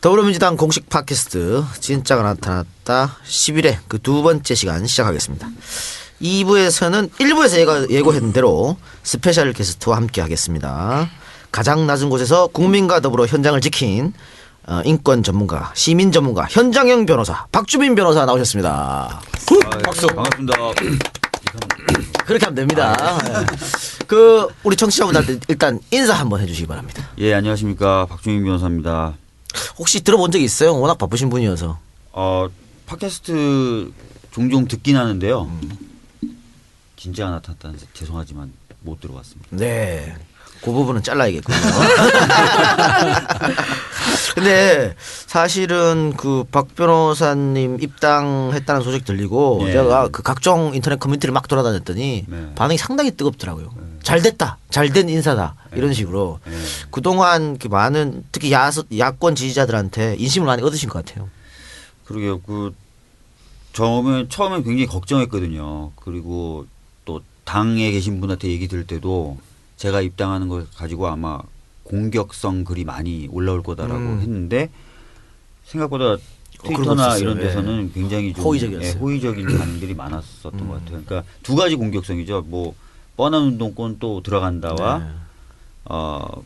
더불어민주당 공식 팟캐스트 진짜가 나타났다 10일에 그 두 번째 시간 시작하겠습니다. 2부에서는 1부에서 예고했던 대로 스페셜 게스트와 함께 하겠습니다. 가장 낮은 곳에서 국민과 더불어 현장을 지킨 인권 전문가, 시민 전문가, 현장형 변호사 박주민 변호사 나오셨습니다. 박수. 반갑습니다. 그렇게 하면 됩니다. 우리 청취자분들한테 일단 인사 한번 해주시기 바랍니다. 예, 안녕하십니까, 박주민 변호사입니다. 혹시 들어본 적이 있어요? 워낙 바쁘신 분이어서. 팟캐스트 종종 듣긴 하는데요. 진짜가 나타났다는 죄송하지만 못 들어봤습니다. 네. 그 부분은 잘라야겠군요. 근데 사실은 그 박 변호사님 입당했다는 소식 들리고 네. 제가 그 각종 인터넷 커뮤니티를 막 돌아다녔더니 네. 반응이 상당히 뜨겁더라고요. 잘 됐다. 잘 된 인사다. 이런 식으로. 네. 그동안 그 많은 특히 야권 지지자들한테 인심을 많이 얻으신 것 같아요. 그러게요. 처음에 굉장히 걱정했거든요. 그리고 또 당에 계신 분한테 얘기 들을 때도 제가 입당하는 걸 가지고 아마 공격성 글이 많이 올라올 거다라고 했는데 생각보다 트위터나 이런 데서는 굉장히 좀 호의적이었어요. 호의적인 반응들이 많았었던 것 같아요. 그러니까 두 가지 공격성이죠. 뭐 뻔한 운동권 또 들어간다와 네.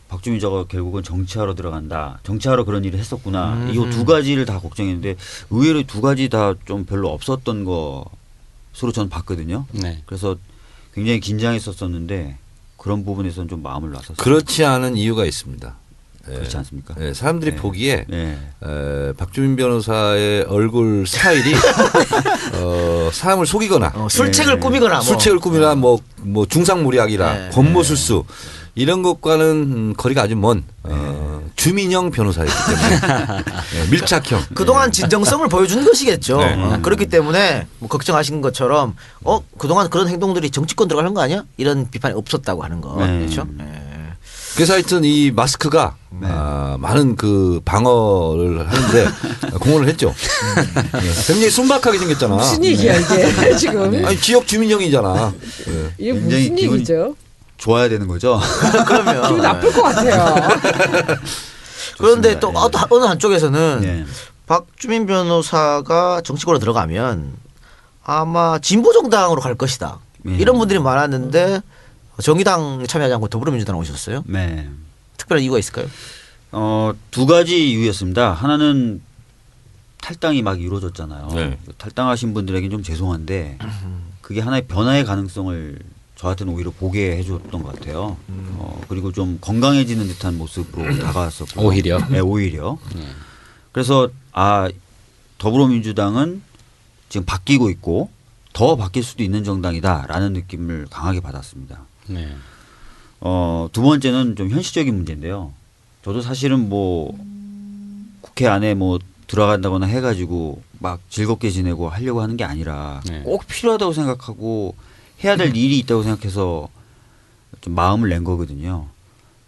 박주민 저거 결국은 정치하러 들어간다. 정치하러 그런 일을 했었구나. 이 두 가지를 다 걱정했는데 의외로 두 가지 다 좀 별로 없었던 것으로 저는 봤거든요. 네. 그래서 굉장히 긴장했었었는데 그런 부분에서는 좀 마음을 놨었어요. 그렇지 않은 이유가 있습니다. 그렇지 않습니까? 네, 사람들이 네. 보기에 네. 박주민 변호사의 얼굴 스타일이 사람을 속이거나 술책을 꾸미거나 술책을 꾸미거나 뭐 중상모략이라 네. 권모술수 이런 것과는 거리가 아주 먼 주민형 변호사였기 때문에 밀착형. 그동안 진정성을 보여준 것이겠죠. 네. 그렇기 때문에 뭐 걱정하신 것처럼 그동안 그런 행동들이 정치권 들어가는 거 아니야? 이런 비판이 없었다고 하는 거. 네. 그렇죠? 네. 그래서 하여튼 이 마스크가 많은 그 방어를 하는데 공헌을 했죠. 굉장히 순박하게 생겼잖아. 무슨 얘기야 이게 지금? 아니 지역 주민형이잖아. 이게 굉장히 무슨 기분이 얘기죠? 좋아야 되는 거죠. 그러면 기분 나쁠 것 같아요. 그런데 또 좋습니다. 어느 한쪽에서는 네. 박주민 변호사가 정치권으로 들어가면 아마 진보 정당으로 갈 것이다. 네. 이런 분들이 많았는데 정의당 참여하지 않고 더불어민주당 오셨어요. 네. 특별한 이유가 있을까요? 두 가지 이유였습니다. 하나는 탈당이 막 이루어졌잖아요. 네. 탈당하신 분들에게는 좀 죄송한데 그게 하나의 변화의 가능성을 저한테는 오히려 보게 해줬던 것 같아요. 그리고 좀 건강해지는 듯한 모습으로 다가왔었고 오히려? 네, 오히려. 그래서 더불어민주당은 지금 바뀌고 있고 더 바뀔 수도 있는 정당이다라는 느낌을 강하게 받았습니다. 네. 두 번째는 좀 현실적인 문제인데요. 저도 사실은 뭐 국회 안에 뭐 들어간다거나 해가지고 막 즐겁게 지내고 하려고 하는 게 아니라 네. 꼭 필요하다고 생각하고 해야 될 일이 있다고 생각해서 좀 마음을 낸 거거든요.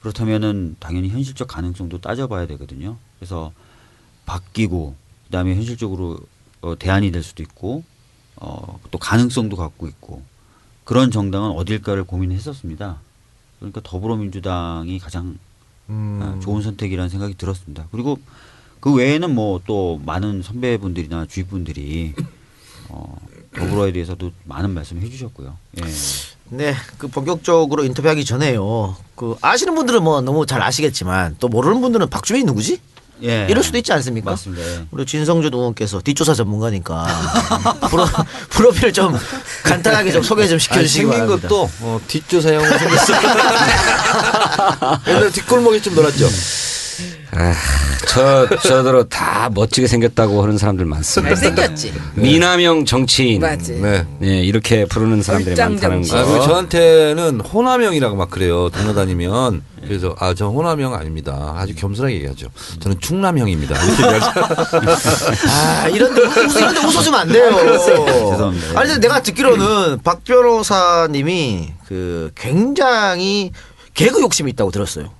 그렇다면은 당연히 현실적 가능성도 따져봐야 되거든요. 그래서 바뀌고 그다음에 현실적으로 대안이 될 수도 있고 또 가능성도 갖고 있고 그런 정당은 어딜까를 고민했었습니다. 그러니까 더불어민주당이 가장 좋은 선택이라는 생각이 들었습니다. 그리고 그 외에는 뭐 또 많은 선배분들이나 주위분들이 더불어에 대해서도 많은 말씀을 해주셨고요. 예. 네, 그 본격적으로 인터뷰하기 전에요. 그 아시는 분들은 뭐 너무 잘 아시겠지만 또 모르는 분들은 박주민이 누구지? 예. 이럴 수도 있지 않습니까? 맞습니다. 예. 우리 진성주 의원께서 뒷조사 전문가니까 프로필을 좀 간단하게 좀 소개 좀 시켜주시기 생긴 바랍니다. 것도 뒷조사형 생겼어. 옛날 뒷골목에 좀 놀았죠. 저더러 다 멋지게 생겼다고 하는 사람들 많습니다. 잘생겼지. 미남형 정치인. 맞지. 네. 네, 이렇게 부르는 사람들이 얼짱 많다는 정치인. 거. 그리고 저한테는 호남형이라고 막 그래요. 동네 다니면. 그래서 저 호남형 아닙니다. 아주 겸손하게 얘기하죠. 저는 충남형입니다. 이렇게 얘기하죠. 이런데 웃어주면 안 돼요. 죄송합니다. 아니, 근데 내가 듣기로는 박 변호사님이 그 굉장히 개그 욕심이 있다고 들었어요.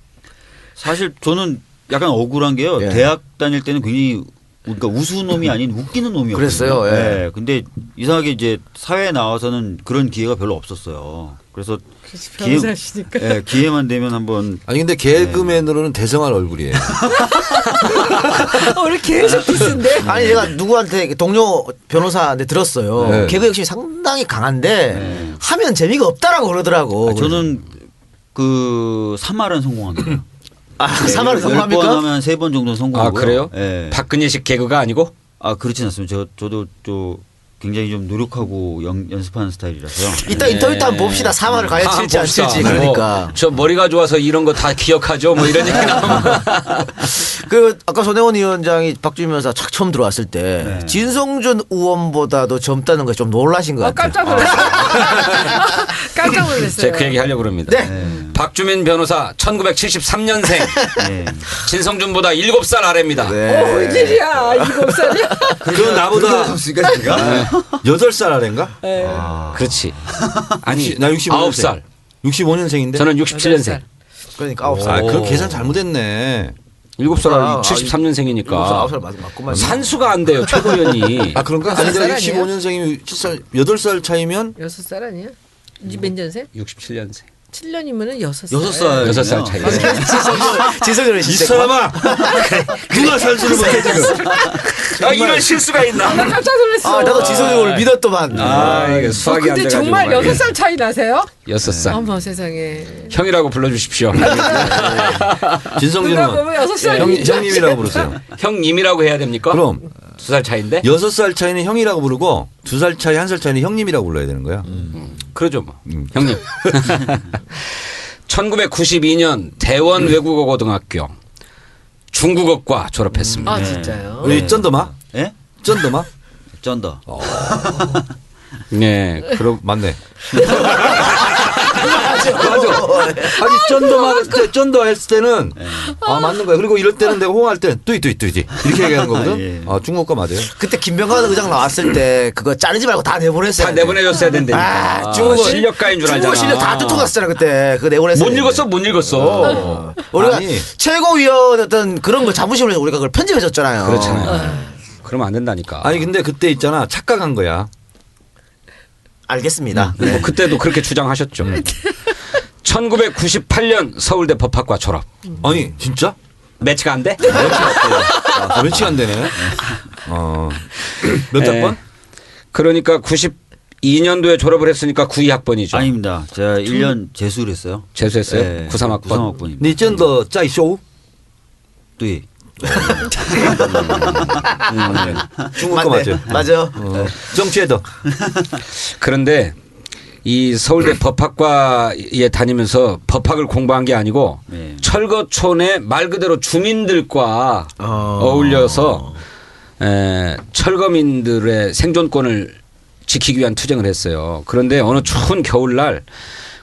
사실 저는 약간 억울한 게요. 예. 대학 다닐 때는 굉장히 그러니까 우스운 놈이 아닌 웃기는 놈이었거든요. 그랬어요. 예. 네. 근데 이상하게 이제 사회에 나와서는 그런 기회가 별로 없었어요. 그래서 변호사시니까. 기회만 되면 한번 아니 근데 개그맨으로는 대성한 얼굴이에요. 우리 계속 비슷인데. 아니 제가 누구한테 동료 변호사한테 들었어요. 네. 개그 욕심이 상당히 강한데 하면 재미가 없다라고 그러더라고. 아, 저는 그 3할은 성공합니다. 아, 3할은 10번 성공합니까? 하면 3번 정도는 성공하고요. 아 그래요? 예. 박근혜식 개그가 아니고? 아 그렇진 않습니다. 저도 또 굉장히 좀 노력하고 연습하는 스타일이라서요. 이따 인터뷰 때 한번 봅시다. 3할을 과연 칠지 안 봅시다. 칠지. 그러니까. 저 머리가 좋아서 이런 거 다 기억하죠. 뭐 이런 얘기 나오면. 그 아까 손혜원 위원장이 박주민 변호사 착 처음 들어왔을 때 네. 진성준 의원보다도 젊다는 거에 좀 놀라신 것 같아요. 깜짝 놀랐어요. 깜짝 놀랐어요. 제가 그 얘기 하려고 그럽니다. 네. 박주민 변호사 1973년생. 네. 진성준보다 7살 아래입니다. 오, 웬일이야. 7살이야. 그건 나보다 없으니까 제가 8살 아래인가? 그렇지. 아니, 나 65년생. 9살. 65년생인데. 저는 67년생. 그러니까 9살. 아, 그 계산 잘못했네. 7살 아, 73년생이니까. 9살 맞구만. 산수가 안 돼요, 최고위원이. 아, 그런가? 아니, 내가 65년생이면 8살 차이면 6살 아니야? 이제 몇 년생? 67년생. 7년이면은 6살. 6살. 6살 차이. 진성준 이 진짜 사람아 누가 산수를 못해 지금. 아, 이런 실수가 있나? 깜짝 놀랐어. 아, 나도 진성준을 믿었더만. 아, 이게 수학이 안 근데 돼가지고. 정말 말이에요. 6살 차이 나세요? 6살. 어머 세상에. 형이라고 불러주십시오. 진성준은 누가 보면 6살. 형님이라고 부르세요. 형님이라고 해야 됩니까? 그럼 2살 차인데? 6살 차이는 형이라고 부르고 2살 차이 1살 차이는 형님이라고 불러야 되는 거야. 그러죠 뭐. 형님. 1992년 대원 외국어 고등학교 중국어과 졸업했습니다. 아 진짜요? 우리 쩐더마? 예? 쩐더마? 쩐다. 네, 그럼 맞네. 맞아. 아니 쩐더 했을 때는 아 맞는 거야. 그리고 이럴 때는 내가 호응할 때는 뚜이 이렇게 얘기하는 거거든. 예. 아 중국어 맞아요. 그때 김병관 의장 나왔을 때 그거 자르지 말고 다 내보냈어요. 다 내보내줬어야 된다니까. 아, 중국어 실력가인 줄 알잖아. 중국어 실력 다 뜯어갔잖아 그때. 그거 내보냈어요. 못 읽었어, 못 읽었어. 우리가 아니. 최고위원 어떤 그런 거 자부심을 해서 우리가 그걸 편집해줬잖아요. 그렇잖아요. 그러면 안 된다니까. 아니 근데 그때 있잖아 착각한 거야. 알겠습니다. 뭐 그때도 그렇게 주장하셨죠. 1998년 서울대 법학과 졸업. 아니 진짜? 매치가 안 돼? 며칠 안 되네. 몇 네. 학번? 그러니까 92년도에 졸업을 했으니까 92학번이죠. 아닙니다. 제가 1년 재수를 했어요. 재수했어요? 네, 93학번. 93학번입니다. 니 쩐더 짜이 쇼? 뚜이. 중국어 맞아요. 맞아. 정치에더. 그런데 이 서울대 법학과에 다니면서 법학을 공부한 게 아니고 네. 철거촌의 말 그대로 주민들과 어울려서 철거민들의 생존권을 지키기 위한 투쟁을 했어요. 그런데 어느 추운 겨울날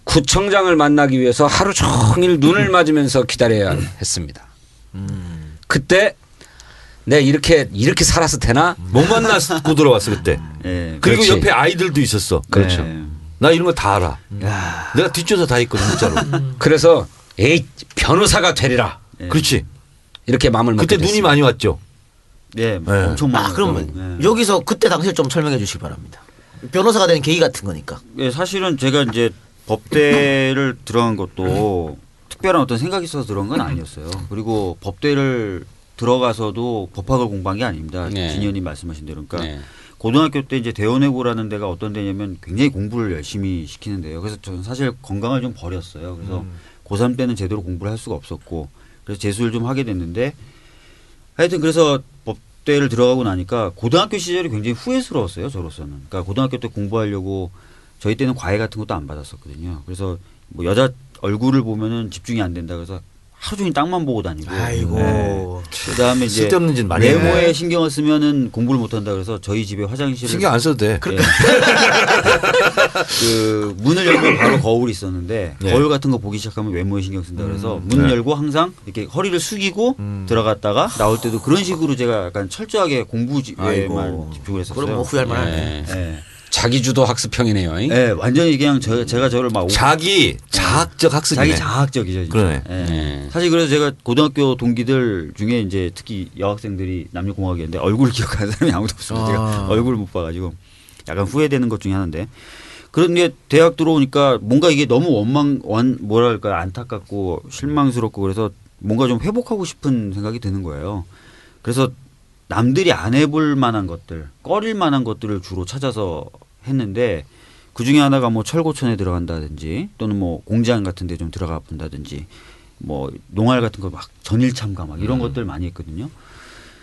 구청장을 만나기 위해서 하루 종일 눈을 맞으면서 기다려야 했습니다. 그때 내 이렇게 살아서 되나? 못 만났고 들어왔어 그때. 예. 그리고 그렇지. 옆에 아이들도 있었어. 그렇죠. 네. 나 이런 거 다 알아. 내가 뒷조사 다 했거든 진짜로. 그래서 에이 변호사가 되리라 그렇지. 이렇게 마음을 먹게 그때 됐습니다. 눈이 많이 왔죠. 네. 네. 엄청 많아요. 그럼 여기서 그때 당시를 좀 설명해 주시기 바랍니다. 변호사가 되는 계기 같은 거니까. 예, 사실은 제가 이제 법대를 들어간 것도 특별한 어떤 생각이 있어서 들어간 건 아니었어요. 그리고 법대를 들어가서도 법학을 공부한 게 아닙니다. 네. 진희 의원님 말씀하신 대로. 그러니까 네. 고등학교 때 이제 대원외고라는 데가 어떤 데냐면 굉장히 공부를 열심히 시키는데요. 그래서 저는 사실 건강을 좀 버렸어요. 그래서 고3 때는 제대로 공부를 할 수가 없었고 그래서 재수를 좀 하게 됐는데 하여튼 그래서 법대를 들어가고 나니까 고등학교 시절이 굉장히 후회스러웠어요. 저로서는. 그러니까 고등학교 때 공부하려고 저희 때는 과외 같은 것도 안 받았었거든요. 그래서 뭐 여자 얼굴을 보면은 집중이 안 된다 그래서 하루 종일 땅만 보고 다니고. 아이고. 네. 그다음에 이제 쓸데없는 짓 많이 외모에 했네. 신경을 쓰면은 공부를 못 한다 그래서 저희 집에 화장실을 신경 안 써도 돼. 그 문을 열면 바로 거울이 있었는데 네. 거울 같은 거 보기 시작하면 외모에 신경 쓴다 그래서 문 네. 열고 항상 이렇게 허리를 숙이고 들어갔다가 나올 때도 그런 식으로 제가 약간 철저하게 공부에만 아이고. 집중을 했었어요. 그럼 뭐 후회할 만하네. 네. 자기주도 학습형이네요. 네, 완전히 그냥 제가 저를 막 자기 자학적 학습이네. 자기 자학적이죠. 진짜. 그러네. 네. 네. 사실 그래서 제가 고등학교 동기들 중에 이제 특히 여학생들이 남녀공학이었는데 얼굴을 기억하는 사람이 아무도 없습니다. 제가 얼굴을 못 봐가지고 약간 후회되는 것 중에 하나인데 그런 게 대학 들어오니까 뭔가 이게 너무 뭐랄까 안타깝고 실망스럽고 그래서 뭔가 좀 회복하고 싶은 생각이 드는 거예요. 그래서 남들이 안 해볼 만한 것들, 꺼릴 만한 것들을 주로 찾아서 했는데 그 중에 하나가 뭐 철고촌에 들어간다든지 또는 뭐 공장 같은 데 좀 들어가 본다든지 뭐 농활 같은 거 막 전일 참가 막 이런 것들 많이 했거든요.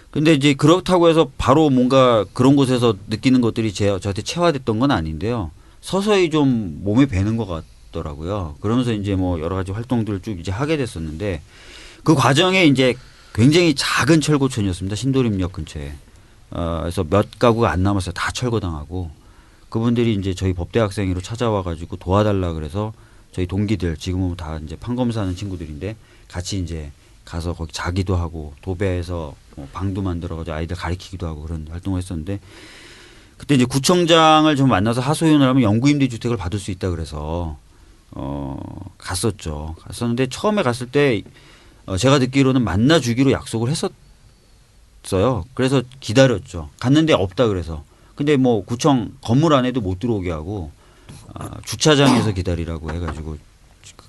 근데 이제 그렇다고 해서 바로 뭔가 그런 곳에서 느끼는 것들이 저한테 체화됐던 건 아닌데요. 서서히 좀 몸에 배는 것 같더라고요. 그러면서 이제 뭐 여러 가지 활동들을 쭉 이제 하게 됐었는데 그 과정에 이제 굉장히 작은 철고촌이었습니다. 신도림역 근처에. 그래서 몇 가구가 안 남았어요. 다 철거당하고 그분들이 이제 저희 법대학생으로 찾아와 가지고 도와달라 그래서 저희 동기들 지금은 다 이제 판검사하는 친구들인데 같이 이제 가서 거기 자기도 하고 도배해서 뭐 방도 만들어가지고 아이들 가르치기도 하고 그런 활동을 했었는데 그때 이제 구청장을 좀 만나서 하소연을 하면 영구임대 주택을 받을 수 있다 그래서 갔었죠. 갔었는데 처음에 갔을 때 제가 듣기로는 만나주기로 약속을 했었어요. 그래서 기다렸죠. 갔는데 없다 그래서. 근데 뭐 구청 건물 안에도 못 들어오게 하고 주차장에서 기다리라고 해가지고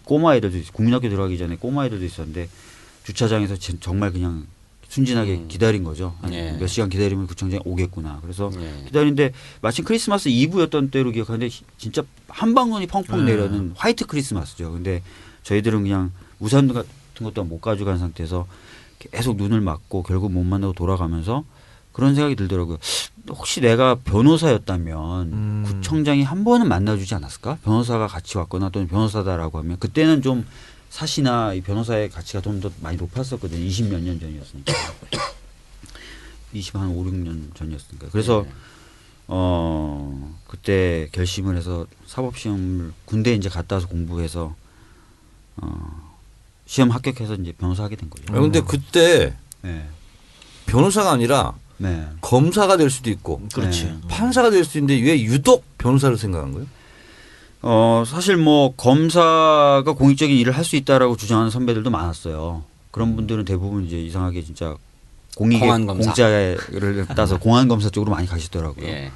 꼬마 애들도 국민학교 들어가기 전에 꼬마 애들도 있었는데 주차장에서 정말 그냥 순진하게 기다린 거죠. 예. 몇 시간 기다리면 구청장이 오겠구나. 그래서 예. 기다리는데 마침 크리스마스 이브였던 때로 기억하는데 진짜 한 방울이 펑펑 내려는 화이트 크리스마스죠. 근데 저희들은 그냥 우산 같은 것도 못 가져간 상태에서 계속 눈을 맞고 결국 못 만나고 돌아가면서 그런 생각이 들더라고요. 혹시 내가 변호사였다면 구청장이 한 번은 만나주지 않았을까? 변호사가 같이 왔거나 또는 변호사다라고 하면 그때는 좀 사시나 이 변호사의 가치가 좀 더 많이 높았었거든요. 20몇 년 전이었으니까. 20한 5, 6년 전이었으니까. 그래서 그때 결심을 해서 사법시험을 군대에 이제 갔다 와서 공부해서 시험 합격해서 이제 변호사 하게 된 거죠. 근데 그때 네. 변호사가 아니라 네. 검사가 될 수도 있고 그렇지. 판사가 될 수도 있는데 왜 유독 변호사를 생각한 거예요? 사실 뭐 검사가 공익적인 일을 할 수 있다라고 주장하는 선배들도 많았어요. 그런 분들은 대부분 이제 이상하게 진짜 공익의 공안검사. 공짜를 따서 공안검사 쪽으로 많이 가시더라고요. 예.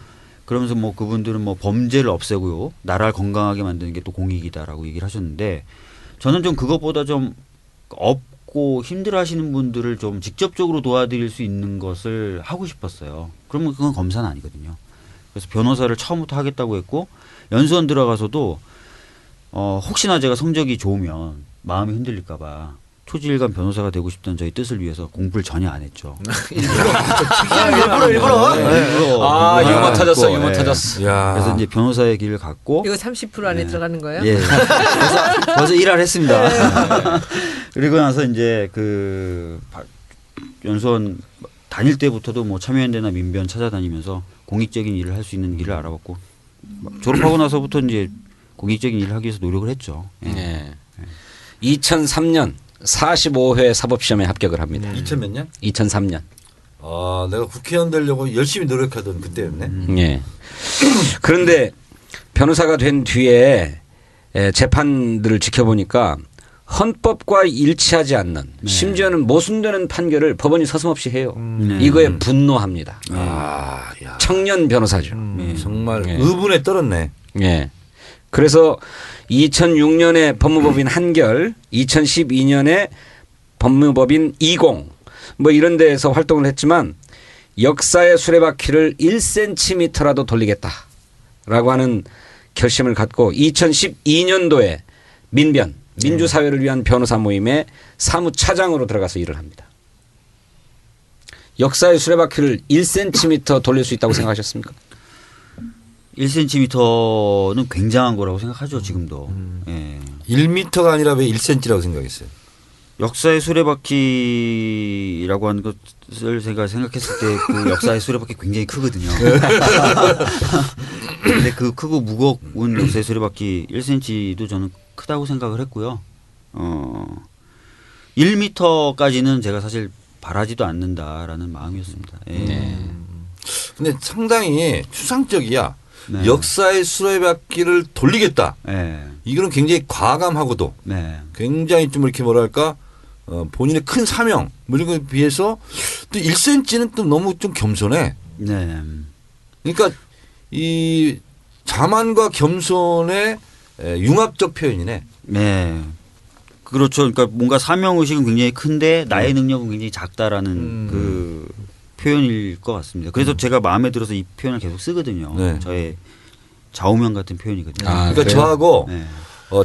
그러면서 뭐 그분들은 뭐 범죄를 없애고요. 나라를 건강하게 만드는 게 또 공익이다라고 얘기를 하셨는데 저는 좀 그것보다 좀 없고 힘들어 하시는 분들을 좀 직접적으로 도와드릴 수 있는 것을 하고 싶었어요. 그러면 그건 검사는 아니거든요. 그래서 변호사를 처음부터 하겠다고 했고 연수원 들어가서도 혹시나 제가 성적이 좋으면 마음이 흔들릴까 봐 초지일관 변호사가 되고 싶다는 저희 뜻을 위해서 공부를 전혀 안 했죠. 일부러. 아, 유머 공부를 터졌어, 했고, 유머 예. 터졌어. 야. 그래서 이제 변호사의 길을 갔고 이거 30% 안에 들어가는 거예요? 예. 그래서 일할 했습니다. 그리고 나서 이제 그 연수원 다닐 때부터도 뭐 참여연대나 민변 찾아다니면서 공익적인 일을 할 수 있는 길을 알아봤고 졸업하고 나서부터 이제 공익적인 일을 하기 위해서 노력을 했죠. 예. 예. 2003년 45회 사법시험에 합격을 합니다. 2000 몇 년? 2003년. 아, 내가 국회의원 되려고 열심히 노력하던 그때였네. 예. 그런데 변호사가 된 뒤에 재판들을 지켜보니까 헌법과 일치하지 않는 심지어는 모순되는 판결을 법원이 서슴없이 해요. 이거에 분노합니다. 아, 야. 청년 변호사죠. 정말 예. 의분에 떨었네. 예. 그래서 2006년에 법무법인 한결, 2012년에 법무법인 20 뭐 이런 데에서 활동을 했지만 역사의 수레바퀴를 1cm라도 돌리겠다라고 하는 결심을 갖고 2012년도에 민변, 민주사회를 위한 변호사 모임의 사무차장으로 들어가서 일을 합니다. 역사의 수레바퀴를 1cm 돌릴 수 있다고 생각하셨습니까? 1cm는 굉장한 거라고 생각하죠 지금도. 예. 1m가 아니라 왜 1cm라고 생각했어요? 역사의 수레바퀴라고 하는 것을 제가 생각했을 때 그 역사의 수레바퀴 굉장히 크거든요. 근데 그 크고 무거운 역사의 수레바퀴 1cm도 저는 크다고 생각을 했고요. 1m까지는 제가 사실 바라지도 않는다라는 마음이었습니다. 예. 네. 근데 상당히 추상적이야. 네. 역사의 수레바퀴를 돌리겠다. 네. 이거는 굉장히 과감하고도 네. 굉장히 좀 이렇게 뭐랄까 본인의 큰 사명 뭐 이런 거에 비해서 또 1cm는 또 너무 좀 겸손해. 네. 그러니까 이 자만과 겸손의 융합적 표현이네. 네. 그렇죠. 그러니까 뭔가 사명 의식은 굉장히 큰데 나의 능력은 굉장히 작다라는 그 표현일 것 같습니다. 그래서 제가 마음에 들어서 이 표현을 계속 쓰거든요. 네. 저의 좌우명 같은 표현이거든요. 아, 그러니까 그래요? 저하고 네.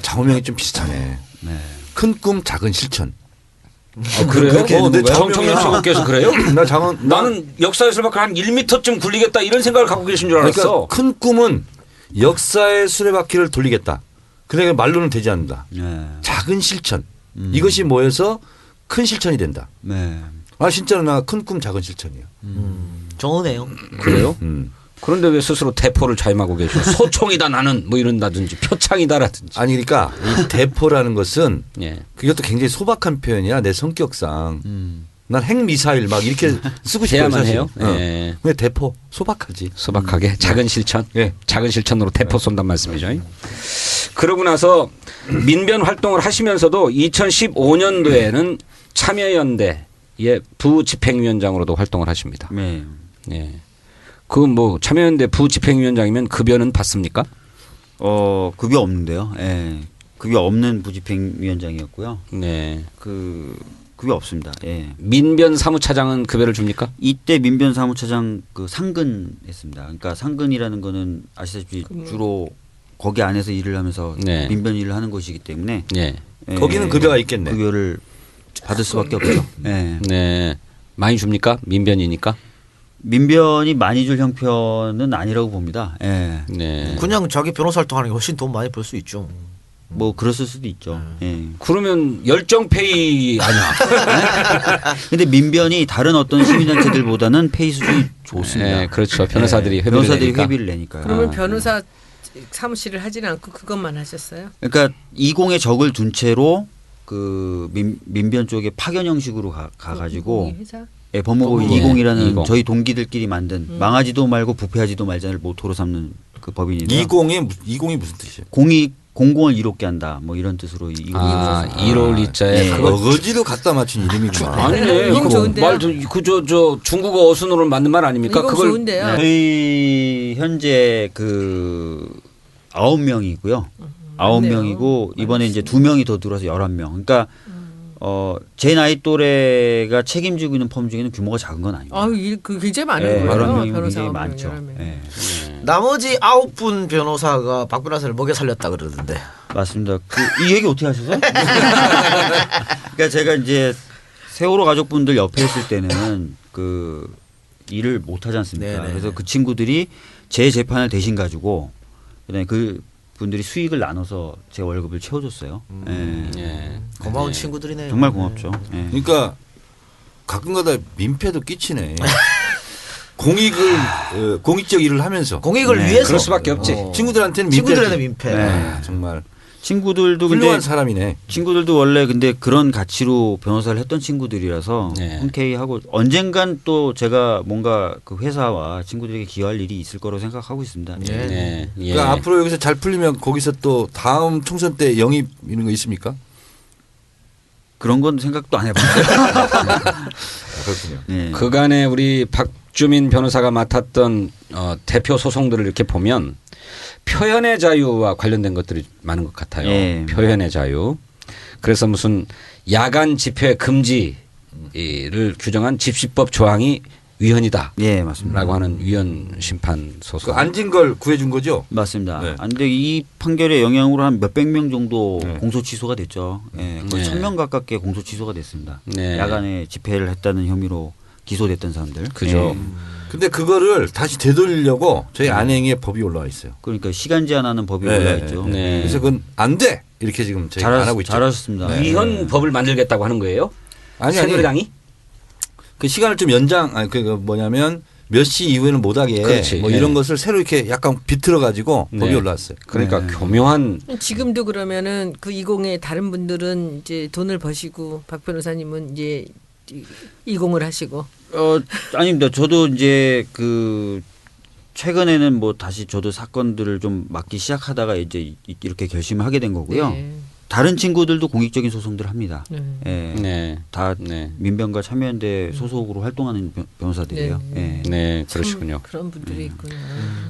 좌우명이 좀 비슷하네. 네. 큰 꿈 작은 실천. 그래요? 그렇게 했는데 정청래 씨께서 그래요? 나 작은 나는 역사에서 막 한 1m쯤 굴리겠다 이런 생각을 갖고 계신 줄 알았어. 그러니까 큰 꿈은 역사의 수레바퀴를 돌리겠다. 그러니까 말로는 되지 않는다. 네. 작은 실천. 이것이 모여서 큰 실천이 된다. 네. 아 진짜로 나 큰 꿈 작은 실천이에요. 좋으네요. 그래요? 음. 그런데 왜 스스로 대포를 자임하고 계셔? 소총이다 나는 뭐 이런다든지 표창이다라든지. 아니 그러니까 이 대포라는 것은 예. 그것도 굉장히 소박한 표현이야 내 성격상. 난 핵미사일 막 이렇게 쓰고 싶어요 해야만 사실. 해요. 예. 근데 대포 소박하지. 소박하게 작은 실천. 예. 작은 실천으로 대포 쏜단 말씀이죠. 그러고 나서 민변 활동을 하시면서도 2015년도에는 참여연대의 부집행위원장으로도 활동을 하십니다. 네. 예. 그 뭐 참여연대 부집행위원장이면 급여는 받습니까? 급여 없는데요. 예. 급여 없는 부집행위원장이었고요. 네. 그 급여 없습니다. 예. 민변 사무차장은 급여를 줍니까? 이때 민변 사무처장 그 상근했습니다. 그러니까 상근이라는 거는 아시다시피 주로 거기 안에서 일을 하면서 네. 민변 일을 하는 곳이기 때문에 예. 예, 거기는 급여가 있겠네. 급여를 받을 수밖에 없죠. 예. 네. 많이 줍니까? 민변이니까. 민변이 많이 줄 형편은 아니라고 봅니다. 예. 네. 그냥 자기 변호사 활동하는 게 훨씬 돈 많이 벌 수 있죠. 뭐 그랬을 수도 있죠. 예. 그러면 열정페이 아니야? 근데 민변이 다른 어떤 시민단체들보다는 페이 수준이 좋습니다. 네, 그렇죠. 변호사들이 예. 회비를 변호사들이 내니까. 회비를 내니까요. 그러면 변호사 사무실을 하진 않고 그것만 하셨어요? 그러니까 20의 적을 둔 채로 그 민변 쪽에 파견 형식으로 가가지고 회사? 예, 법무부 법무부 20이라는 20. 저희 동기들끼리 만든 망하지도 말고 부패하지도 말자를 모토로 삼는 그 법인인데요. 20이 무슨 뜻이에요? 공공을 이롭게 한다. 뭐 이런 뜻으로 20이 아, 이로울 이자에 예. 그거 어거지로 갖다 맞춘 이름이구나. 아니네. 이거 그거 좋은데요? 말저 중국어 어순으로 만든 말 아닙니까? 이거 그걸 좋은데요. 저희 현재 그 9명이고요. 9명이고 이번에 이제 2명이 더 들어서 11명. 그러니까 제 나이 또래가 책임지고 있는 펌 중에는 규모가 작은 건 아니에요. 그 굉장히 많은 예, 거예요. 11명이면 변호사 굉장히 많죠. 11명. 예. 나머지 9분 변호사가 박 변호사를 먹여 살렸다 그러던데. 맞습니다. 이 얘기 어떻게 하셔서? 그러니까 제가 이제 세월호 가족분들 옆에 있을 때는 그 일을 못 하지 않습니까? 네네. 그래서 그 친구들이 제 재판을 대신 가지고 그다음에 그 분들이 수익을 나눠서 제 월급을 채워줬어요. 예. 예. 고마운 친구들이네요. 정말 고맙죠. 예. 그러니까 가끔가다 민폐도 끼치네. 공익적 일을 하면서 공익을 네, 위해서 그럴 수밖에 없지. 친구들한테는 민폐. 친구들한테 민폐. 네. 정말 친구들도 훌륭한 근데 사람이네. 친구들도 원래 근데 그런 가치로 변호사를 했던 친구들이라서 네. 흔쾌히 하고 언젠간 또 제가 뭔가 그 회사와 친구들에게 기여할 일이 있을 거라고 생각하고 있습니다. 네. 네. 예. 그러니까 앞으로 여기서 잘 풀리면 거기서 또 다음 총선 때 영입 이런 거 있습니까? 그런 건 생각도 안 해봤어요. 그렇군요. 네. 그간에 우리 박주민 변호사가 맡았던 대표 소송들을 이렇게 보면 표현의 자유와 관련된 것들이 많은 것 같아요. 예. 표현의 자유. 그래서 무슨 야간 집회 금지를 규정한 집시법 조항이 위헌이다. 예, 맞습니다. 라고 하는 위헌 심판 소송. 그 앉은 걸 구해준 거죠? 맞습니다. 네. 근데 이 판결의 영향으로 한 몇백 명 정도 네. 공소 취소가 됐죠. 예, 거의 네. 1000명 가깝게 공소 취소가 됐습니다. 네. 야간에 집회를 했다는 혐의로 기소됐던 사람들. 그죠. 예. 근데 그거를 다시 되돌리려고 저희 안행에 법이 올라와 있어요. 그러니까 시간 제한하는 법이 네. 올라 있죠. 네. 그래서 그건 안 돼. 이렇게 지금 저희가 안 하고 있죠. 잘하셨습니다. 위헌 법을 만들겠다고 하는 거예요? 아니 새누리당이? 그 시간을 좀 그 뭐냐면 몇 시 이후에는 못 하게 그렇지. 뭐 예. 이런 것을 새로 이렇게 약간 비틀어 가지고 법이 네. 올라왔어요. 그러니까 네. 교묘한 지금도 그러면은 그 20의 다른 분들은 이제 돈을 버시고 박 변호사님은 이제 20을 하시고. 아닙니다. 저도 이제 그 최근에는 뭐 다시 저도 사건들을 좀 맡기 시작하다가 이제 이렇게 결심을 하게 된 거고요. 네. 다른 친구들도 공익적인 소송들 합니다. 예. 네. 다 네. 민변과 참여연대 소속으로 활동하는 변호사들이에요. 네. 예. 네, 그러시군요. 그런 분들이 있구나.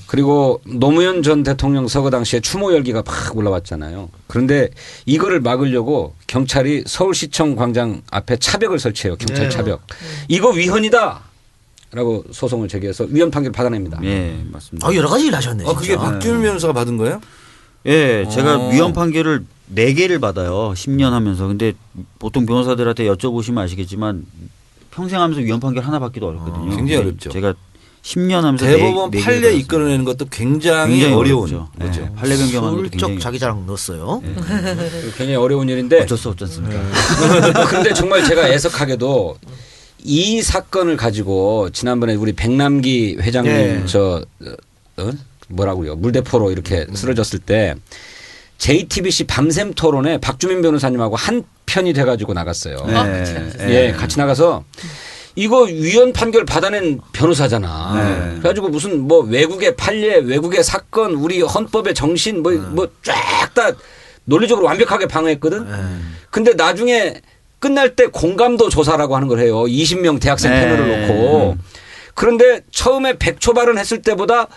그리고 노무현 전 대통령 서거 당시에 추모 열기가 막 올라왔잖아요. 그런데 이거를 막으려고 경찰이 서울시청 광장 앞에 차벽을 설치해요. 경찰 네. 차벽. 이거 위헌이다. 라고 소송을 제기해서 위헌 판결 받아냅니다. 예, 맞습니다. 여러 가지 일 하셨네. 아, 그게 진짜. 박주민 변호사가 받은 거예요? 예, 제가 어. 위헌 판결을 4개를 받아요. 10년 하면서. 근데 보통 변호사들한테 여쭤보시면 아시겠지만 평생 하면서 위헌 판결 하나 받기도 어렵거든요. 굉장히 근데 어렵죠. 제가 10년 하면서 대법원 네 개를 판례 받았어요. 이끌어내는 것도 굉장히 어려운 어렵죠. 거죠. 예, 판례 변경하는 것도 굉장히 훌쩍 자기 자랑 넣었어요. 굉장히 어려운 일인데 어쩔 수 없지 않습니까? 그런데 정말 제가 애석하게도 이 사건을 가지고 지난번에 우리 백남기 회장님 네. 뭐라고요 물대포로 이렇게 쓰러졌을 때 JTBC 밤샘 토론에 박주민 변호사님하고 한 편이 돼가지고 나갔어요. 예, 같이 나가서 이거 위헌 판결 받아낸 변호사잖아. 네. 그래가지고 무슨 뭐 외국의 판례, 외국의 사건, 우리 헌법의 정신 뭐 쫙 다 논리적으로 완벽하게 방어했거든. 근데 나중에 끝날 때 공감도 조사라고 하는 걸 해요. 20명 대학생 네. 패널을 놓고. 그런데 처음에 100초 발언했을 때보다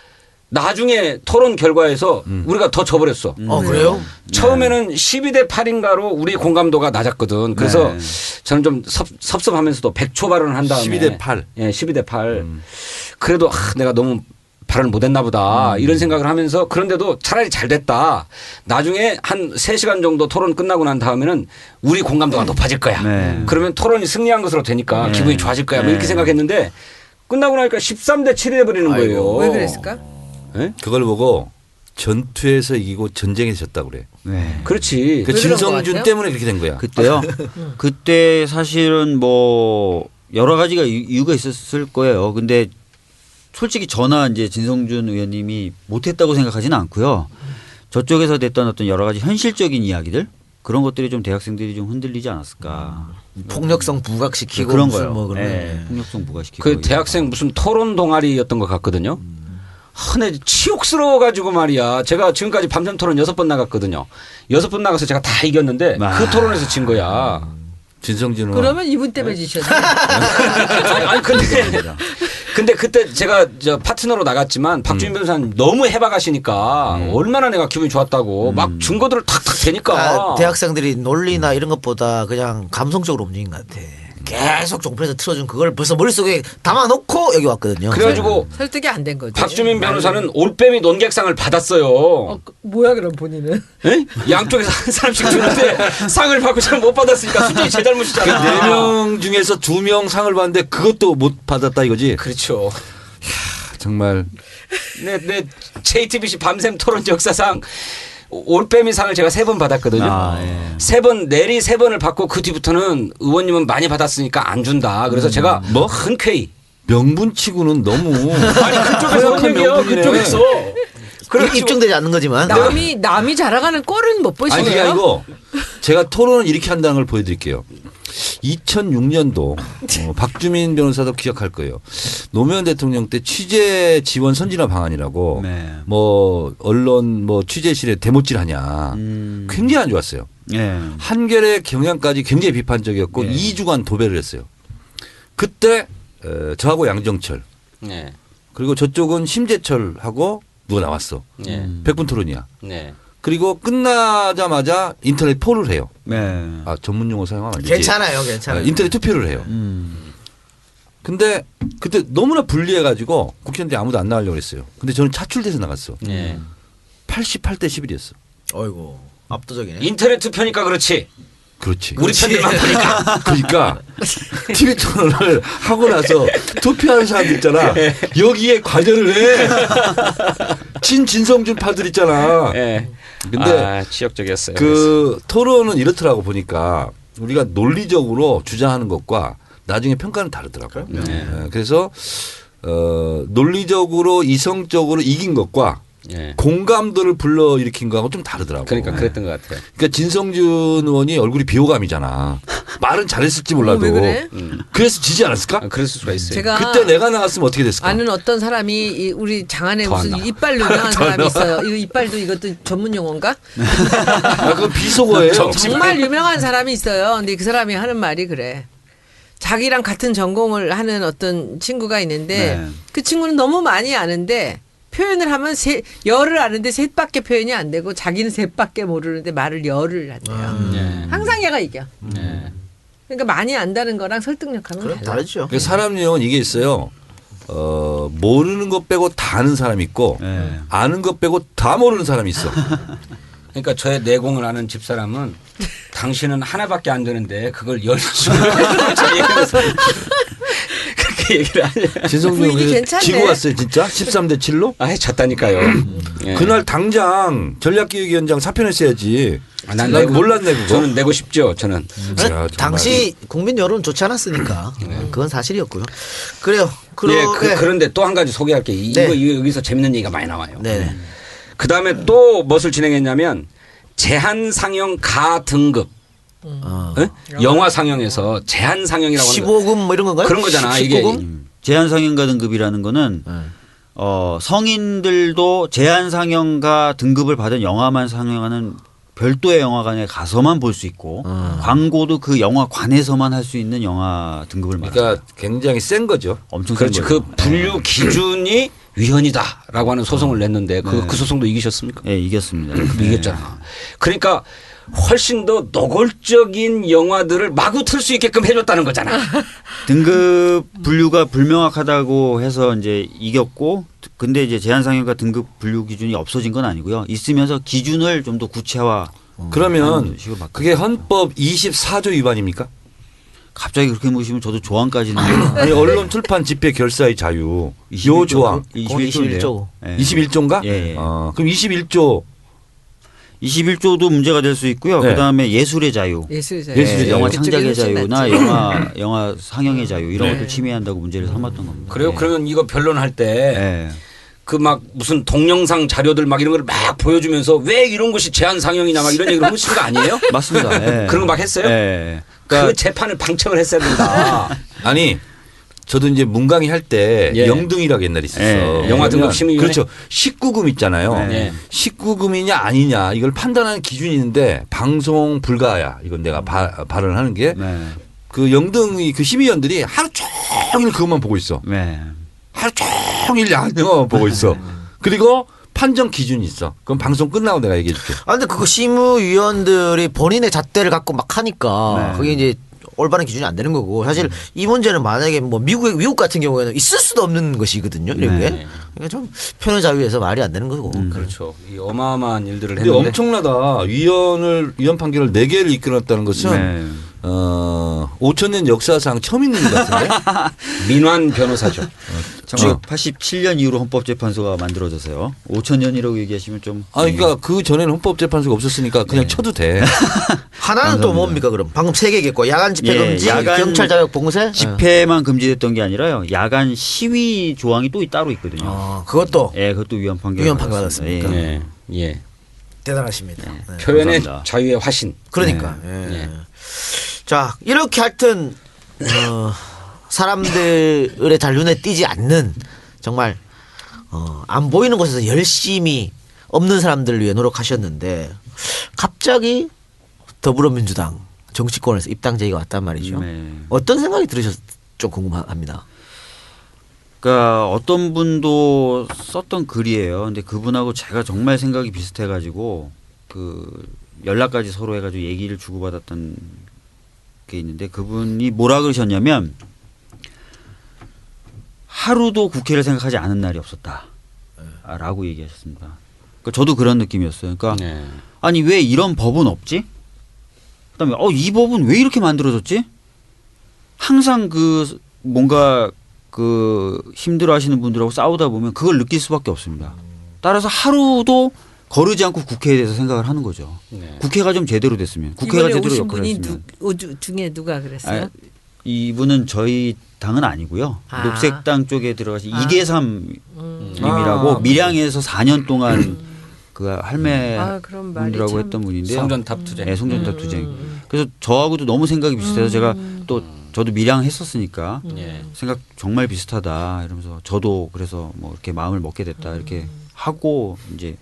나중에 토론 결과에서 우리가 더 져버렸어. 그래요? 처음에는 12대 8인가로 우리 공감도가 낮았거든. 그래서 저는 좀 섭섭하면서도 100초 발언을 한 다음에 12대 8. 예, 12대 8. 그래도 내가 너무 발언을 못했나 보다 이런 생각을 하면서 그런데도 차라리 잘 됐다. 나중에 한 3시간 정도 토론 끝나고 난 다음에는 우리 공감도가 높아질 거야. 네. 그러면 토론이 승리한 것으로 되니까 기분이 좋아질 거야. 뭐 이렇게 생각했는데 끝나고 나니까 13대 7이 돼버리는 거예요. 왜 그랬을까? 예? 그걸 보고 전투에서 이기고 전쟁에서 졌다고 그래. 네. 그렇지. 그 왜 그런 것 진성준 같아요? 때문에 그렇게 된 거야. 그때요. 그때 사실은 뭐 여러 가지가 이유가 있었을 거예요. 근데 솔직히 저나 이제 진성준 의원님이 못했다고 생각하지는 않고요. 저쪽에서 냈던 어떤 여러 가지 현실적인 이야기들 그런 것들이 좀 대학생들이 좀 흔들리지 않았을까. 폭력성 부각시키고 그런 무슨 거요. 뭐 그런 네. 거. 폭력성 부과시키고. 그 대학생 무슨 토론 동아리였던 것 같거든요. 근데 치욕스러워가지고 말이야. 제가 지금까지 밤샘 토론 6번 나갔거든요. 6번 나가서 제가 다 이겼는데 그 토론에서 진 거야. 진성준은 그러면 이분 때문에 지셨네. 아니 근데 그때 제가 저 파트너로 나갔지만 박주민 변호사님 너무 해박하시니까 얼마나 내가 기분이 좋았다고 막 증거들을 탁탁 대니까. 대학생들이 논리나 이런 것보다 그냥 감성적으로 움직인 것 같아. 계속 종편에서 틀어준 그걸 벌써 머릿속에 담아놓고 여기 왔거든요. 그래가지고 설득이 안 된 거지. 박주민 변호사는 올빼미 논객상을 받았어요. 뭐야 그럼 본인은? 에? 양쪽에서 한 사람씩 주는데 상을 받고 잘 못 받았으니까 순전히 제 잘못이잖아. 4명 중에서 2명 상을 받는데 그것도 못 받았다 이거지. 그렇죠. 정말 내 JTBC 밤샘 토론 역사상 올빼미 상을 제가 3번 받았거든요. 예. 3번 내리 3번을 받고 그 뒤부터는 의원님은 많이 받았으니까 안 준다. 그래서 제가 뭐? 흔쾌히 명분치고는 너무 아니 그쪽에서 한 얘기요. 명분이네. 그쪽에서. 그래가지고 입증되지 않는 거지만 남이 자랑하는 꼴은 못 아니 그게 보시네요. 아니고 제가 토론을 이렇게 한다는 걸 보여드릴게요. 2006년도 박주민 변호사도 기억할 거예요. 노무현 대통령 때 취재 지원 선진화 방안이라고 네. 뭐 언론 뭐 취재실에 대못질하냐 굉장히 안 좋았어요. 예. 한겨레 경향까지 굉장히 비판적이었고 2주간 도배를 했어요. 그때 저하고 양정철 네. 그리고 저쪽은 심재철하고 누가 나왔어. 네. 100분 토론이야. 네. 그리고 끝나자마자 인터넷 폴을 해요. 네. 아 전문 용어 사용하면 안 되지. 괜찮아요, 괜찮아요. 인터넷 투표를 해요. 근데 그때 너무나 불리해가지고 국회의원들이 아무도 안 나가려고 했어요. 근데 저는 차출돼서 나갔어. 네. 88대 11이었어. 어이구 압도적이네. 인터넷 투표니까 그렇지. 그렇지. 우리 팬들만 보니까. 그러니까 TV 토론을 하고 나서 투표하는 사람들 있잖아. 여기에 관여를 해. 진성준 파들 있잖아. 예. 근데 지역적이었어요. 그 토론은 이렇더라고 보니까 우리가 논리적으로 주장하는 것과 나중에 평가는 다르더라고요. 그래서 논리적으로 이성적으로 이긴 것과 예. 공감도를 불러일으킨 거하고 좀 다르더라고요. 그러니까 그랬던 것 같아요. 그러니까 진성준 의원이 얼굴이 비호감이잖아. 말은 잘했을지 몰라도 왜 그래? 그래서 지지 않았을까? 아, 그랬을 수가 있어요. 제가 그때 내가 나갔으면 어떻게 됐을까? 아는 어떤 사람이 우리 장안에 더안 무슨 나와. 이빨로 유명한 사람이 있어요. 이 이빨도 이것도 전문 용어인가? 아, 그건 비속어예요. 정말 유명한 사람이 있어요. 근데 그 사람이 하는 말이 그래. 자기랑 같은 전공을 하는 어떤 친구가 있는데 네. 그 친구는 너무 많이 아는데 표현을 하면 열을 아는데 셋밖에 표현이 안 되고 자기는 셋밖에 모르는데 말을 열을 한대요. 네. 항상 얘가 이겨. 네. 그러니까 많이 안다는 거랑 설득력하면 그럼 달라. 다르죠. 그 사람 유형은 이게 있어요. 모르는 것 빼고 다 아는 사람이 있고 네. 아는 것 빼고 다 모르는 사람이 있어. 그러니까 저의 내공을 아는 집사람은 당신은 하나밖에 안 되는데 그걸 열심히 그렇게 얘기를 하냐. 진성준 분위기 그래서 괜찮네. 지고 왔어요 진짜 13대 7로. 아, 졌다니까요. 예. 그날 당장 전략기획위원장 사표냈어야지. 아, 난 난 내고- 몰랐네 그거. 저는 내고 싶죠. 저는. 야, 정말. 당시 국민 여론 좋지 않았으니까 그건 사실이었고요. 그래요. 예, 네. 그런데 또 한 가지 소개할게. 네. 이거 여기서 재밌는 얘기가 많이 나와요. 네네. 그 다음에 또 무엇을 진행했냐면 제한 상영 가 등급. 어. 예? 영화 상영에서 제한 상영이라고 하는 거. 15금 뭐 이런 건가요? 그런 거잖아. 이게 19금? 제한상영가 등급이라는 거는 네. 성인들도 제한상영가 등급을 받은 영화만 상영하는 별도의 영화관에 가서만 볼 수 있고 광고도 그 영화관에서만 할 수 있는 영화 등급을 말합니다. 그러니까 굉장히 센 거죠. 엄청 센 그렇죠. 거죠. 그 분류 기준이 위헌이다라고 하는 소송을 냈는데 그 소송도 이기셨습니까? 네, 이겼습니다. 그거 이겼잖아. 그러니까 훨씬 더 노골적인 영화들을 마구 틀 수 있게끔 해줬다는 거잖아. 등급 분류가 불명확하다고 해서 이제 이겼고, 근데 이제 제한상영가 등급 분류 기준이 없어진 건 아니고요. 있으면서 기준을 좀 더 구체화. 그러면 식으로 바꿔. 그게 헌법 24조 위반입니까? 갑자기 그렇게 묻으시면 저도 조항까지는 아니 언론 출판 집회 결사의 자유 요 조항 21조인데요. 21조인가? 예, 예. 그럼 21조 21조도 문제가 될 수 있고요. 네. 그다음에 예술의 자유. 예술의 자유. 예술의 자유. 영화 그쪽이 창작의 훨씬 자유나 낫지. 영화 상영의 자유 이런 네. 것들 침해한다고 문제를 삼았던 겁니다. 그래요? 네. 그러면 이거 변론할 때 네. 그 막 무슨 동영상 자료들 막 이런 걸 막 보여주면서 왜 이런 것이 제한 상영이냐 막 이런 얘기를 하신 거 아니에요? 맞습니다. 네. 그런 거 막 했어요? 네. 그 그러니까 재판을 방청을 했어야 된다. 아니 저도 이제 문강의 할 때 예. 영등이라고 옛날에 있었어. 예. 영화 등급 그러면 심의위원회? 그렇죠. 19금 있잖아요. 네. 19금이냐 아니냐 이걸 판단하는 기준이 있는데 방송 불가야. 이건 내가 발언을 하는 게 그 네. 영등이 그 심의위원들이 하루 종일 그것만 보고 있어. 네. 하루 종일 야영만 보고 있어. 그리고 판정 기준이 있어. 그럼 방송 끝나고 내가 얘기해 줄게. 아 근데 그거 심의위원들이 본인의 잣대를 갖고 막 하니까 네. 그게 이제 올바른 기준이 안 되는 거고 사실 이 문제는 만약에 뭐 미국 같은 경우에는 있을 수도 없는 것이거든요. 이런 게. 네. 그러니까 좀 표현 자유에서 말이 안 되는 거고. 그렇죠. 이 어마어마한 일들을 근데 했는데 엄청나다. 위헌 판결을 4개를 이끌었다는 것은 네. 5,000년 역사상 처음 있는 것 같은데. 민환 변호사죠. 1987년 이후로 헌법재판소가 만들어져서요. 5천년이라고 얘기하시면 좀. 그러니까 그 전에는 헌법재판소가 없었으니까 그냥 쳐도 돼. 하나는 또 뭡니까 그럼? 방금 3개 얘기했고 야간 집회 예, 금지, 야간 경찰 자격 봉쇄. 집회만 금지됐던 게 아니라요. 야간 시위 조항이 또 따로 있거든요. 그것도 예, 그것도 위헌 판결. 위헌 판결 받았습니까? 예. 예. 대단하십니다. 네. 표현의 감사합니다. 자유의 화신. 그러니까. 네. 예. 자 이렇게 하여튼 사람들의 잘 눈에 띄지 않는 정말 안 보이는 곳에서 열심히 없는 사람들을 위해 노력하셨는데 갑자기 더불어민주당 정치권에서 입당 제의가 왔단 말이죠. 네. 어떤 생각이 들으셨 좀 궁금합니다. 그러니까 어떤 분도 썼던 글이에요. 근데 그분하고 제가 정말 생각이 비슷해가지고 그 연락까지 서로 해가지고 얘기를 주고받았던 게 있는데 그분이 뭐라 그러셨냐면 하루도 국회를 생각하지 않은 날이 없었다라고 얘기하셨습니다. 그러니까 저도 그런 느낌이었어요. 그러니까 네. 아니 왜 이런 법은 없지? 그다음에 이 법은 왜 이렇게 만들어졌지? 항상 그 뭔가 그 힘들어하시는 분들하고 싸우다 보면 그걸 느낄 수밖에 없습니다. 따라서 하루도 거르지 않고 국회에 대해서 생각을 하는 거죠. 네. 국회가 좀 제대로 됐으면, 국회가 이번에 제대로 오신 역할을 분이 했으면. 중에 누가 그랬어요? 이분은 저희 당은 아니고요. 아. 녹색당 쪽에 들어가신 아. 이계삼 님이라고 밀양에서 4년 동안 그 할매 아, 그럼 말이 분들하고 참- 했던 분인데요. 성전탑 투쟁. 네, 성전탑 투쟁. 그래서 저하고도 너무 생각이 비슷해서 제가 또 저도 밀양했었으니까 예. 생각 정말 비슷하다 이러면서 저도 그래서 뭐 이렇게 마음을 먹게 됐다 이렇게 하고 이제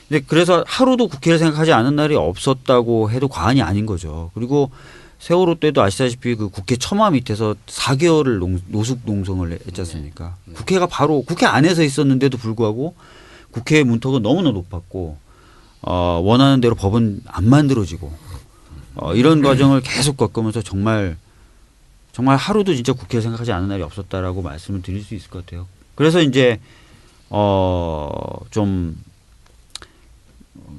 근데 그래서 하루도 국회를 생각하지 않은 날이 없었다고 해도 과언이 아닌 거죠. 그리고 세월호 때도 아시다시피 그 국회 처마 밑에서 4개월을 노숙 농성을 했지 않습니까? 국회가 바로 국회 안에서 있었는데도 불구하고 국회 문턱은 너무나 높았고 원하는 대로 법은 안 만들어지고 이런 과정을 계속 겪으면서 정말 하루도 진짜 국회를 생각하지 않은 날이 없었다라고 말씀을 드릴 수 있을 것 같아요. 그래서 이제 좀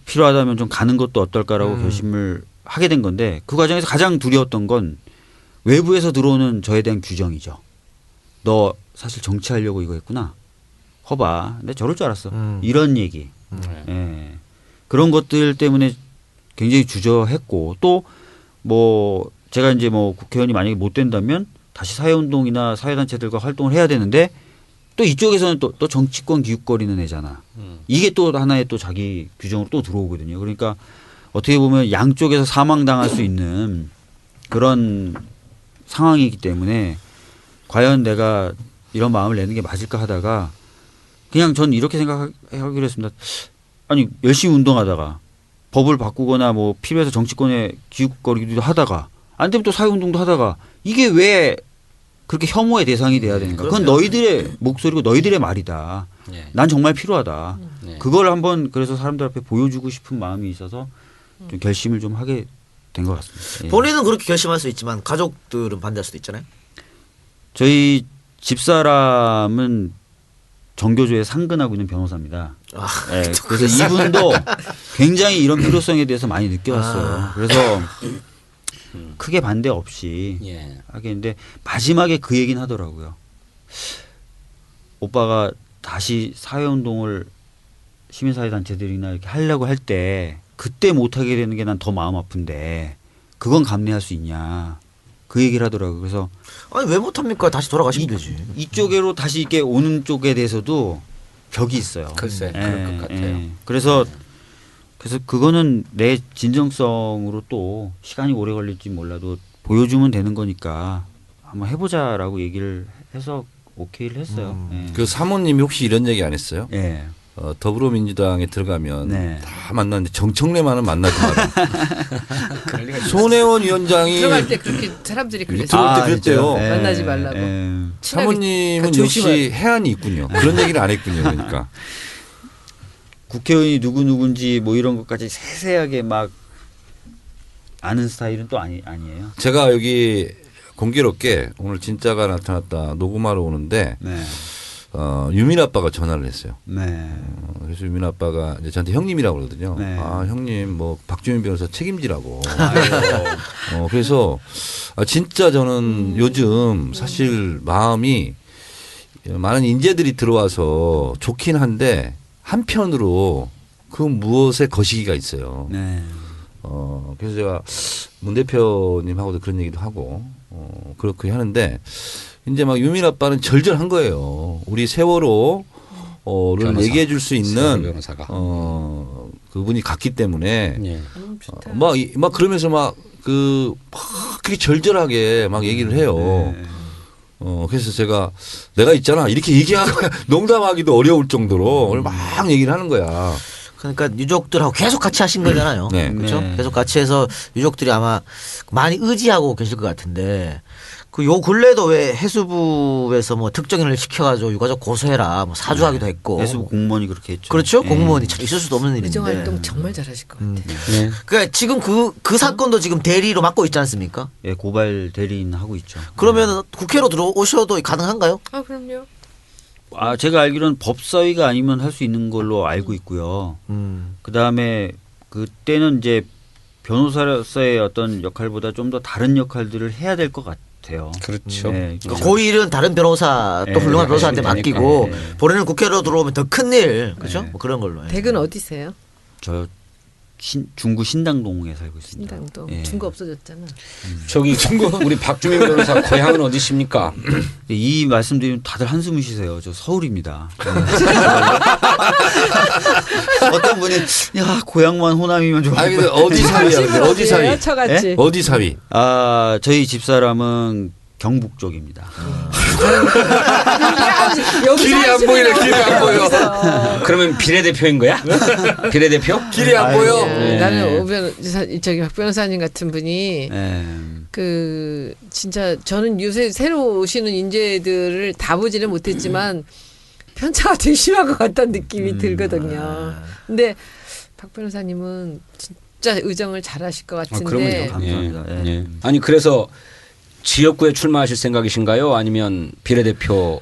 필요하다면 좀 가는 것도 어떨까라고 결심을 하게 된 건데 그 과정에서 가장 두려웠던 건 외부에서 들어오는 저에 대한 규정이죠. 너 사실 정치하려고 이거 했구나. 허봐. 근데 저럴 줄 알았어. 이런 얘기. 예. 그런 것들 때문에 굉장히 주저했고 또 뭐 제가 이제 뭐 국회의원이 만약에 못 된다면 다시 사회운동이나 사회단체들과 활동을 해야 되는데 또 이쪽에서는 또 정치권 기웃거리는 애잖아. 이게 또 하나의 또 자기 규정으로 또 들어오거든요. 그러니까 어떻게 보면 양쪽에서 사망당할 수 있는 그런 상황이기 때문에 과연 내가 이런 마음을 내는 게 맞을까 하다가 그냥 전 이렇게 생각하기로 했습니다. 아니 열심히 운동하다가 법을 바꾸거나 뭐 필요해서 정치권에 기웃거리기도 하다가 안 되면 또 사회운동도 하다가 이게 왜 그렇게 혐오의 대상이 돼야 되는가. 그건 너희들의 목소리고 너희들의 말이다. 예. 난 정말 필요하다. 네. 그걸 한번 그래서 사람들 앞에 보여주고 싶은 마음이 있어서 좀 결심을 좀 하게 된 것 같습니다. 예. 본인은 그렇게 결심할 수 있지만 가족들은 반대할 수도 있잖아요. 저희 집사람은 정교조에 상근하고 있는 변호사입니다. 아, 예, 그래서 이분도 굉장히 이런 필요성에 대해서 많이 느껴왔어요. 그래서 크게 반대 없이 예. 하겠는데 마지막에 그 얘기는 하더라고요. 오빠가 다시 사회운동을 시민사회단체들이나 이렇게 하려고 할 때 그때 못하게 되는 게 난 더 마음 아픈데 그건 감내할 수 있냐. 그 얘기를 하더라고요. 그래서 아니 왜 못합니까? 다시 돌아가시면 되지. 이쪽으로 다시 이렇게 오는 쪽에 대해서도 벽이 있어요. 글쎄, 그럴 것 같아요. 그래서 그거는 내 진정성으로 또 시간이 오래 걸릴지 몰라도 보여주면 되는 거니까 한번 해보자라고 얘기를 해서 오케이를 했어요. 예. 그 사모님이 혹시 이런 얘기 안 했어요? 예. 더불어민주당에 들어가면 네. 다 만났는데 정청래만은 만나지 마라. 그럴 리가 손혜원 위원장이 들어갈 때 그렇게 사람들이 그랬어요. 들어올 때 그랬대요. 진짜요? 예. 만나지 말라고. 예. 사모님은 친하게 역시 해안이 있군요. 그런 얘기를 안 했군요. 그러니까. 국회의원이 누군지 뭐 이런 것까지 세세하게 막 아는 스타일은 또 아니에요. 제가 여기 공교롭게 오늘 진짜가 나타났다 녹음하러 오는데 네. 유민 아빠가 전화를 했어요. 네. 그래서 유민 아빠가 이제 저한테 형님이라고 그러거든요. 네. 아 형님 뭐 박주민 변호사 책임지라고. 그래서 진짜 저는 요즘 사실 마음이 많은 인재들이 들어와서 좋긴 한데 한편으로 그 무엇의 거시기가 있어요. 네. 그래서 제가 문 대표님하고도 그런 얘기도 하고 그렇게 하는데 이제 막 유민 아빠는 절절한 거예요. 우리 세월호를 변호사. 얘기해 줄 수 세월호 있는 변호사가. 그분이 갔기 때문에 예. 좋다. 막 그러면서 막 그렇게 절절하게 막 얘기를 해요. 네. 그래서 내가 있잖아 이렇게 얘기하는 거야. 농담하기도 어려울 정도로 막 얘기를 하는 거야. 그러니까 유족들하고 계속 같이 하신 거잖아요. 네. 그렇죠? 네. 계속 같이 해서 유족들이 아마 많이 의지하고 계실 것 같은데 요 근래도 왜 해수부에서 뭐 특정인을 시켜가지고 유가족 고소해라 뭐 사주하기도 했고. 해수부 공무원이 그렇게 했죠. 그렇죠? 예. 공무원이 참 있을 수도 없는 일인데. 의정활동 정말 잘하실 것 같아요. 네. 그러니까 지금 그 사건도 지금 대리로 맡고 있지 않습니까? 예, 고발 대리인 하고 있죠. 그러면 국회로 들어오셔도 가능한가요? 아 그럼요. 제가 알기로는 법사위가 아니면 할 수 있는 걸로 알고 있고요. 그 다음에 그때는 이제 변호사로서의 어떤 역할보다 좀 더 다른 역할들을 해야 될 것 같아요. 그렇죠. 네, 그러니까 그 일은 다른 변호사 또 네, 훌륭한 변호사한테 하시면 맡기고 되니까. 네. 본인은 국회로 들어오면 더 큰 일, 그렇죠? 네. 뭐 그런 걸로. 해. 댁은 어디세요? 저 중구 신당동에 살고 있습니다. 신당도 예. 중고 없어졌잖아. 저기 우리 박주민 변호사 고향은 어디십니까? 이 말씀드리면 다들 한숨을 쉬세요. 저 서울입니다. 어떤 분이 야 고향만 호남이면 좋아. 아니 근데 어디 사위야? 근데 어디 사위? 처같이. 어디 사위? 아 저희 집사람은 경북 쪽입니다. 여기 길이 안 보이네. 길이 안 보여. 그러면 비례대표인 거야? 비례대표? 길이 안 보여. 네. 나는 저기 박 변호사님 같은 분이 예. 그 진짜 저는 요새 새로 오시는 인재들을 다 보지는 못했지만 편차가 되게 심한 것 같다는 느낌이 들거든요. 근데 박 변호사님은 진짜 의정을 잘하실 것 같은데. 그러면요. 감사합니다. 예. 예. 아니 그래서 지역구에 출마하실 생각이신가요? 아니면 비례대표에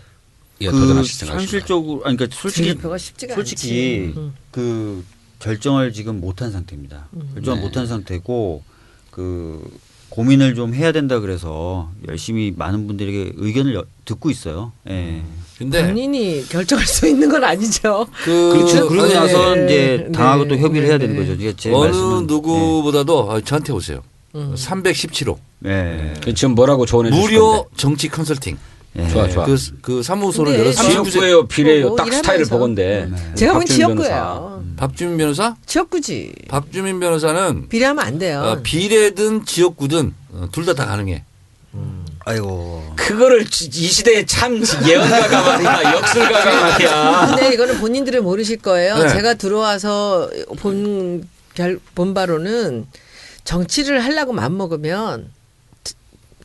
도전하실 생각이신가요? 현실적으로 아니 그러니까 비례대표가 쉽지가 솔직히 않지. 그 결정을 지금 못한 상태입니다. 결정을 못한 상태고 그 고민을 좀 해야 된다 그래서 열심히 많은 분들에게 의견을 듣고 있어요. 예. 근데 본인이 결정할 수 있는 건 아니죠. 그렇죠. 그리고 아니, 나서 네. 이제 당하고 또 네. 협의를 해야 되는 네. 거죠. 이게 제 어느 말씀은 누구보다도 저한테 오세요. 317호 예. 지금 뭐라고 조언해 주실 무료 건데? 정치 컨설팅. 예. 좋아 좋아. 그 사무소를 근데 열어서 지역구예요, 비례예요. 뭐 딱 일하면서. 스타일을 보건데. 제가 보기엔 박주민 변호사. 지역구예요. 박주민 변호사? 지역구지. 박주민 변호사는 비례하면 안 돼요. 비례든 지역구든 둘 다 가능해. 아이고. 그거를 이 시대에 참 예언가가 말이야, 역술가가 말이야. 근데 이거는 본인들은 모르실 거예요. 네. 제가 들어와서 본 바로는 정치를 하려고 마음먹으면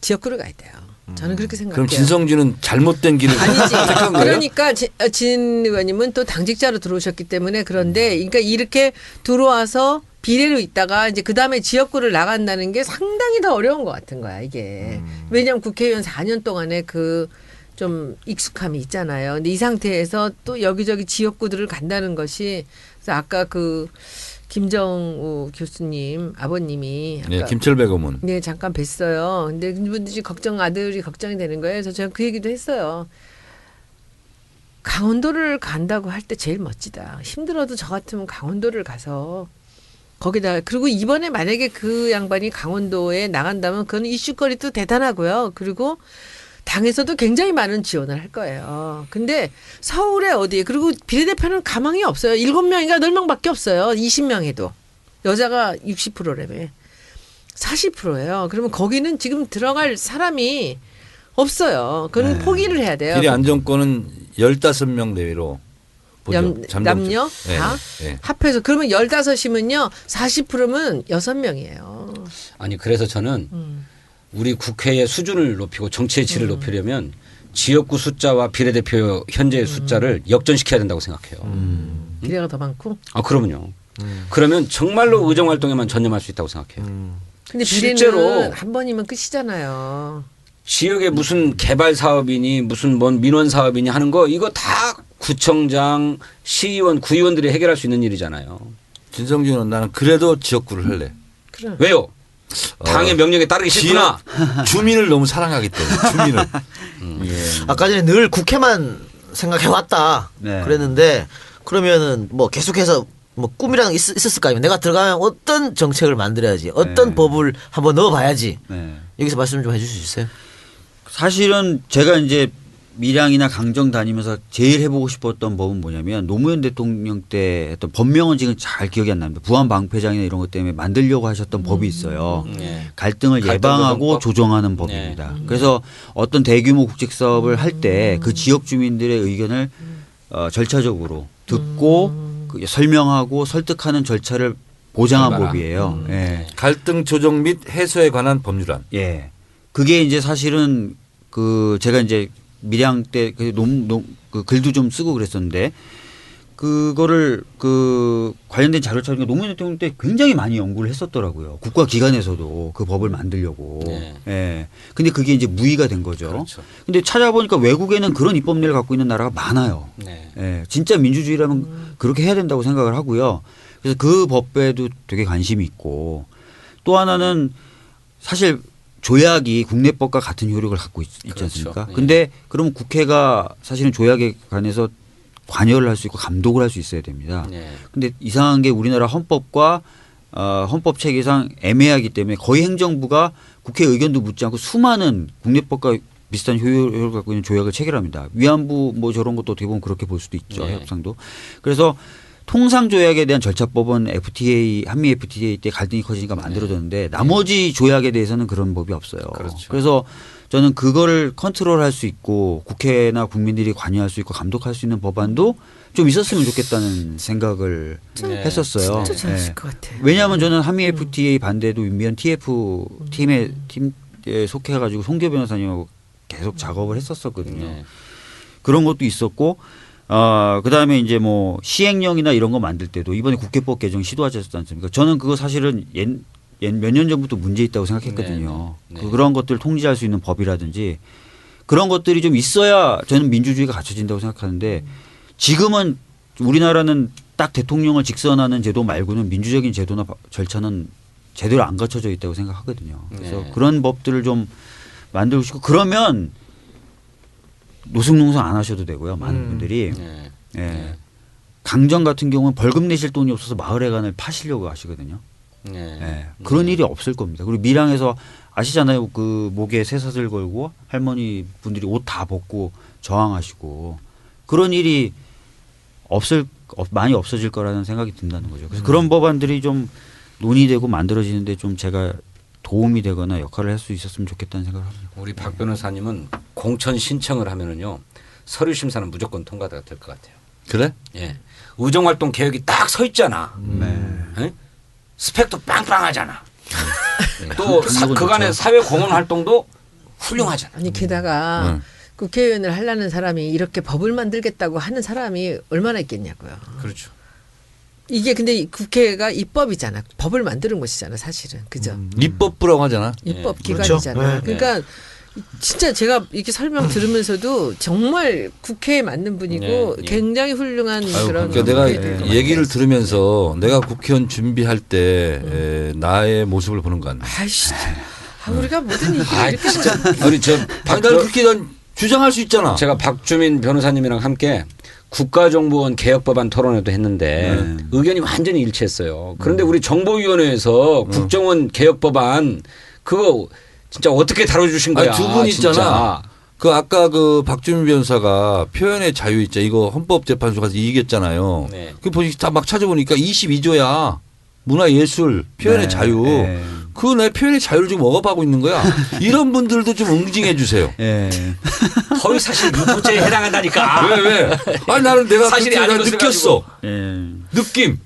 지역구를 가야 돼요. 저는 그렇게 생각해요. 그럼 진성준은 잘못된 길을 아니지. 택한 거예요? 그러니까 진 의원님은 또 당직자로 들어오셨기 때문에 그런데 그러니까 이렇게 들어와서 비례로 있다가 이제 그 다음에 지역구를 나간다는 게 상당히 더 어려운 것 같은 거야 이게. 왜냐하면 국회의원 4년 동안에 그 좀 익숙함이 있잖아요. 근데 이 상태에서 또 여기저기 지역구들을 간다는 것이 그래서 아까 그 김정우 교수님 아버님이 아까 네, 김철배 고문. 네, 잠깐 뵀어요. 근데 그분들이 아들이 걱정이 되는 거예요. 그래서 제가 그 얘기도 했어요. 강원도를 간다고 할 때 제일 멋지다. 힘들어도 저 같으면 강원도를 가서 거기다 그리고 이번에 만약에 그 양반이 강원도에 나간다면 그건 이슈거리도 대단하고요. 그리고 당에서도 굉장히 많은 지원을 할 거예요. 근데 서울에 어디 그리고 비례대표는 가망이 없어요. 7명인가 10명밖에 없어요. 20명에도. 여자가 60%라며. 40%예요. 그러면 거기는 지금 들어갈 사람이 없어요. 그건 포기를 해야 돼요. 비례 안정권은 15명 내외로 보죠. 남녀 네, 다 네. 합해서 그러면 15이면요. 40%면 6명이에요. 아니 그래서 저는 우리 국회의 수준을 높이고 정치의 질을 높이려면 지역구 숫자와 비례대표 현재의 숫자를 역전시켜야 된다고 생각해요. 비례가 더 많고. 아 그러면요. 그러면 정말로 의정 활동에만 전념할 수 있다고 생각해요. 근데 실제로 비례는 한 번이면 끝이잖아요. 지역에 무슨 개발 사업이니 무슨 뭔 민원 사업이니 하는 거 이거 다 구청장, 시의원, 구의원들이 해결할 수 있는 일이잖아요. 진성준은 나는 그래도 지역구를 할래. 그럼. 왜요? 당의 명령에 따르기 싫구나. 주민을 너무 사랑하기 때문에 주민을. 아까 전에 늘 국회만 생각해 왔다 네. 그랬는데 그러면은 뭐 계속해서 뭐 꿈이랑 있었을 거 아니에요. 내가 들어가면 어떤 정책을 만들어야지, 어떤 네. 법을 한번 넣어봐야지. 네. 여기서 말씀 좀 해주실 수 있어요? 사실은 제가 이제 밀양이나 강정 다니면서 제일 해보고 싶었던 법은 뭐냐면 노무현 대통령 때 했던 법명은 지금 잘 기억이 안 납니다. 부안 방패장이나 이런 것 때문에 만들려고 하셨던 법이 있어요. 네. 갈등을 갈등 예방하고 조정법? 조정하는 법입니다. 그래서 어떤 대규모 국책 사업을 할 때 그 지역 주민들의 의견을 절차적으로 듣고 그 설명하고 설득하는 절차를 보장한 설마라. 법이에요. 예. 갈등 조정 및 해소에 관한 법률안. 예. 그게 이제 사실은 그 제가 이제 밀양 때 그 글도 좀 쓰고 그랬었는데 그거를 그 관련된 자료 찾으니까 노무현 대통령 때 굉장히 많이 연구를 했었더라고요. 국가기관에서도 그 법을 만들려고. 네. 예. 근데 그게 이제 무의가 된 거죠. 그렇죠. 근데 찾아보니까 외국에는 그런 입법례를 갖고 있는 나라가 많아요. 네. 예. 진짜 민주주의라면 그렇게 해야 된다고 생각을 하고요. 그래서 그 법에도 되게 관심이 있고 또 하나는 사실 조약이 국내법과 같은 효력을 갖고 있지 그렇죠. 않습니까? 예. 근데 그러면 국회가 사실은 조약에 관해서 관여를 할 수 있고 감독을 할 수 있어야 됩니다. 네. 근데 이상한 게 우리나라 헌법과 헌법 체계상 애매하기 때문에 거의 행정부가 국회 의견도 묻지 않고 수많은 국내법과 비슷한 효력을 갖고 있는 조약을 체결합니다. 위안부 뭐 저런 것도 어떻게 보면 그렇게 볼 수도 있죠. 네. 협상도. 그래서 통상 조약에 대한 절차법은 FTA 한미 FTA 때 갈등이 커지니까 만들어졌는데 나머지 조약에 대해서는 그런 법이 없어요. 그렇죠. 그래서 저는 그거를 컨트롤할 수 있고 국회나 국민들이 관여할 수 있고 감독할 수 있는 법안도 좀 있었으면 좋겠다는 생각을 네. 했었어요. 진짜 네. 잘하실 것 같아. 왜냐하면 저는 한미 FTA 반대도 미연 TF 팀에 속해가지고 송교 변호사님하고 계속 작업을 했었었거든요. 네. 그런 것도 있었고, 그다음에 이제 뭐 시행령이나 이런 거 만들 때도 이번에 국회법 개정 시도하셨지 않습니까? 저는 그거 사실은 몇 년 전부터 문제 있다고 생각했거든요. 네, 네. 그런 것들을 통제할 수 있는 법이라든지 그런 것들이 좀 있어야 저는 민주주의가 갖춰진다고 생각하는데 지금은 우리나라는 딱 대통령을 직선하는 제도 말고는 민주적인 제도나 절차는 제대로 안 갖춰져 있다고 생각하거든요. 그래서 네. 그런 법들을 좀 만들고 싶고 그러면 노숙농성 안 하셔도 되고요. 많은 분들이. 네. 예. 네. 강정 같은 경우는 벌금 내실 돈이 없어서 마을회관을 파시려고 하시거든요. 네. 예. 그런 일이 없을 겁니다. 그리고 밀양에서 아시잖아요. 그 목에 쇠사슬 걸고 할머니 분들이 옷 다 벗고 저항하시고 그런 일이 많이 없어질 거라는 생각이 든다는 거죠. 그래서 그런 법안들이 좀 논의되고 만들어지는데 좀 제가 도움이 되거나 역할을 할 수 있었으면 좋겠다는 생각을 합니다. 우리 박 변호사님은 공천 신청을 하면은요 서류 심사는 무조건 통과가 될 것 같아요. 그래? 예. 의정활동 계획이 딱 서 있잖아. 네. 예? 스펙도 빵빵하잖아. 또 그건 그간의 좋죠. 사회 공헌 활동도 훌륭하잖아. 아니 게다가 응. 국회의원을 하려는 사람이 이렇게 법을 만들겠다고 하는 사람이 얼마나 있겠냐고요. 그렇죠. 이게 근데 이 국회가 입법이잖아. 법을 만드는 곳이잖아, 사실은. 그죠? 입법부라고 하잖아. 입법 네. 기관이잖아. 그렇죠. 네. 그러니까 진짜 제가 이렇게 설명 들으면서도 정말 국회에 맞는 분이고 네, 네. 굉장히 훌륭한 그런 그러니까 내가 국회의원일 것 얘기를 같아요. 들으면서 내가 국회의원 준비할 때 나의 모습을 보는 거 같네. 아이씨. 우리가 모든 얘기를 아 이렇게 진짜 하면 우리 저 아니, 박, 나는 그렇게 난 주장할 수 있잖아. 제가 박주민 변호사님이랑 함께 국가정보원 개혁법안 토론회도 했는데 의견이 완전히 일치했어요. 그런데 우리 정보위원회에서 국정원 개혁법안 그거 진짜 어떻게 다뤄주신 거야? 아니, 두 분 있잖아. 진짜. 그 아까 그 박주민 변호사가 표현의 자유 있자 이거 헌법재판소 가서 이기겠잖아요. 네. 그 보시 막 찾아보니까 22조야. 문화예술 표현의 네. 자유. 네. 그 내 표현의 자유를 지금 억압하고 있는 거야. 이런 분들도 좀 응징해 주세요. 예. 허위 사실 유포죄에 해당한다니까. 왜? 아니 나는 내가 사실이 그렇게 아닌 난 것을 느꼈어. 예. 느낌.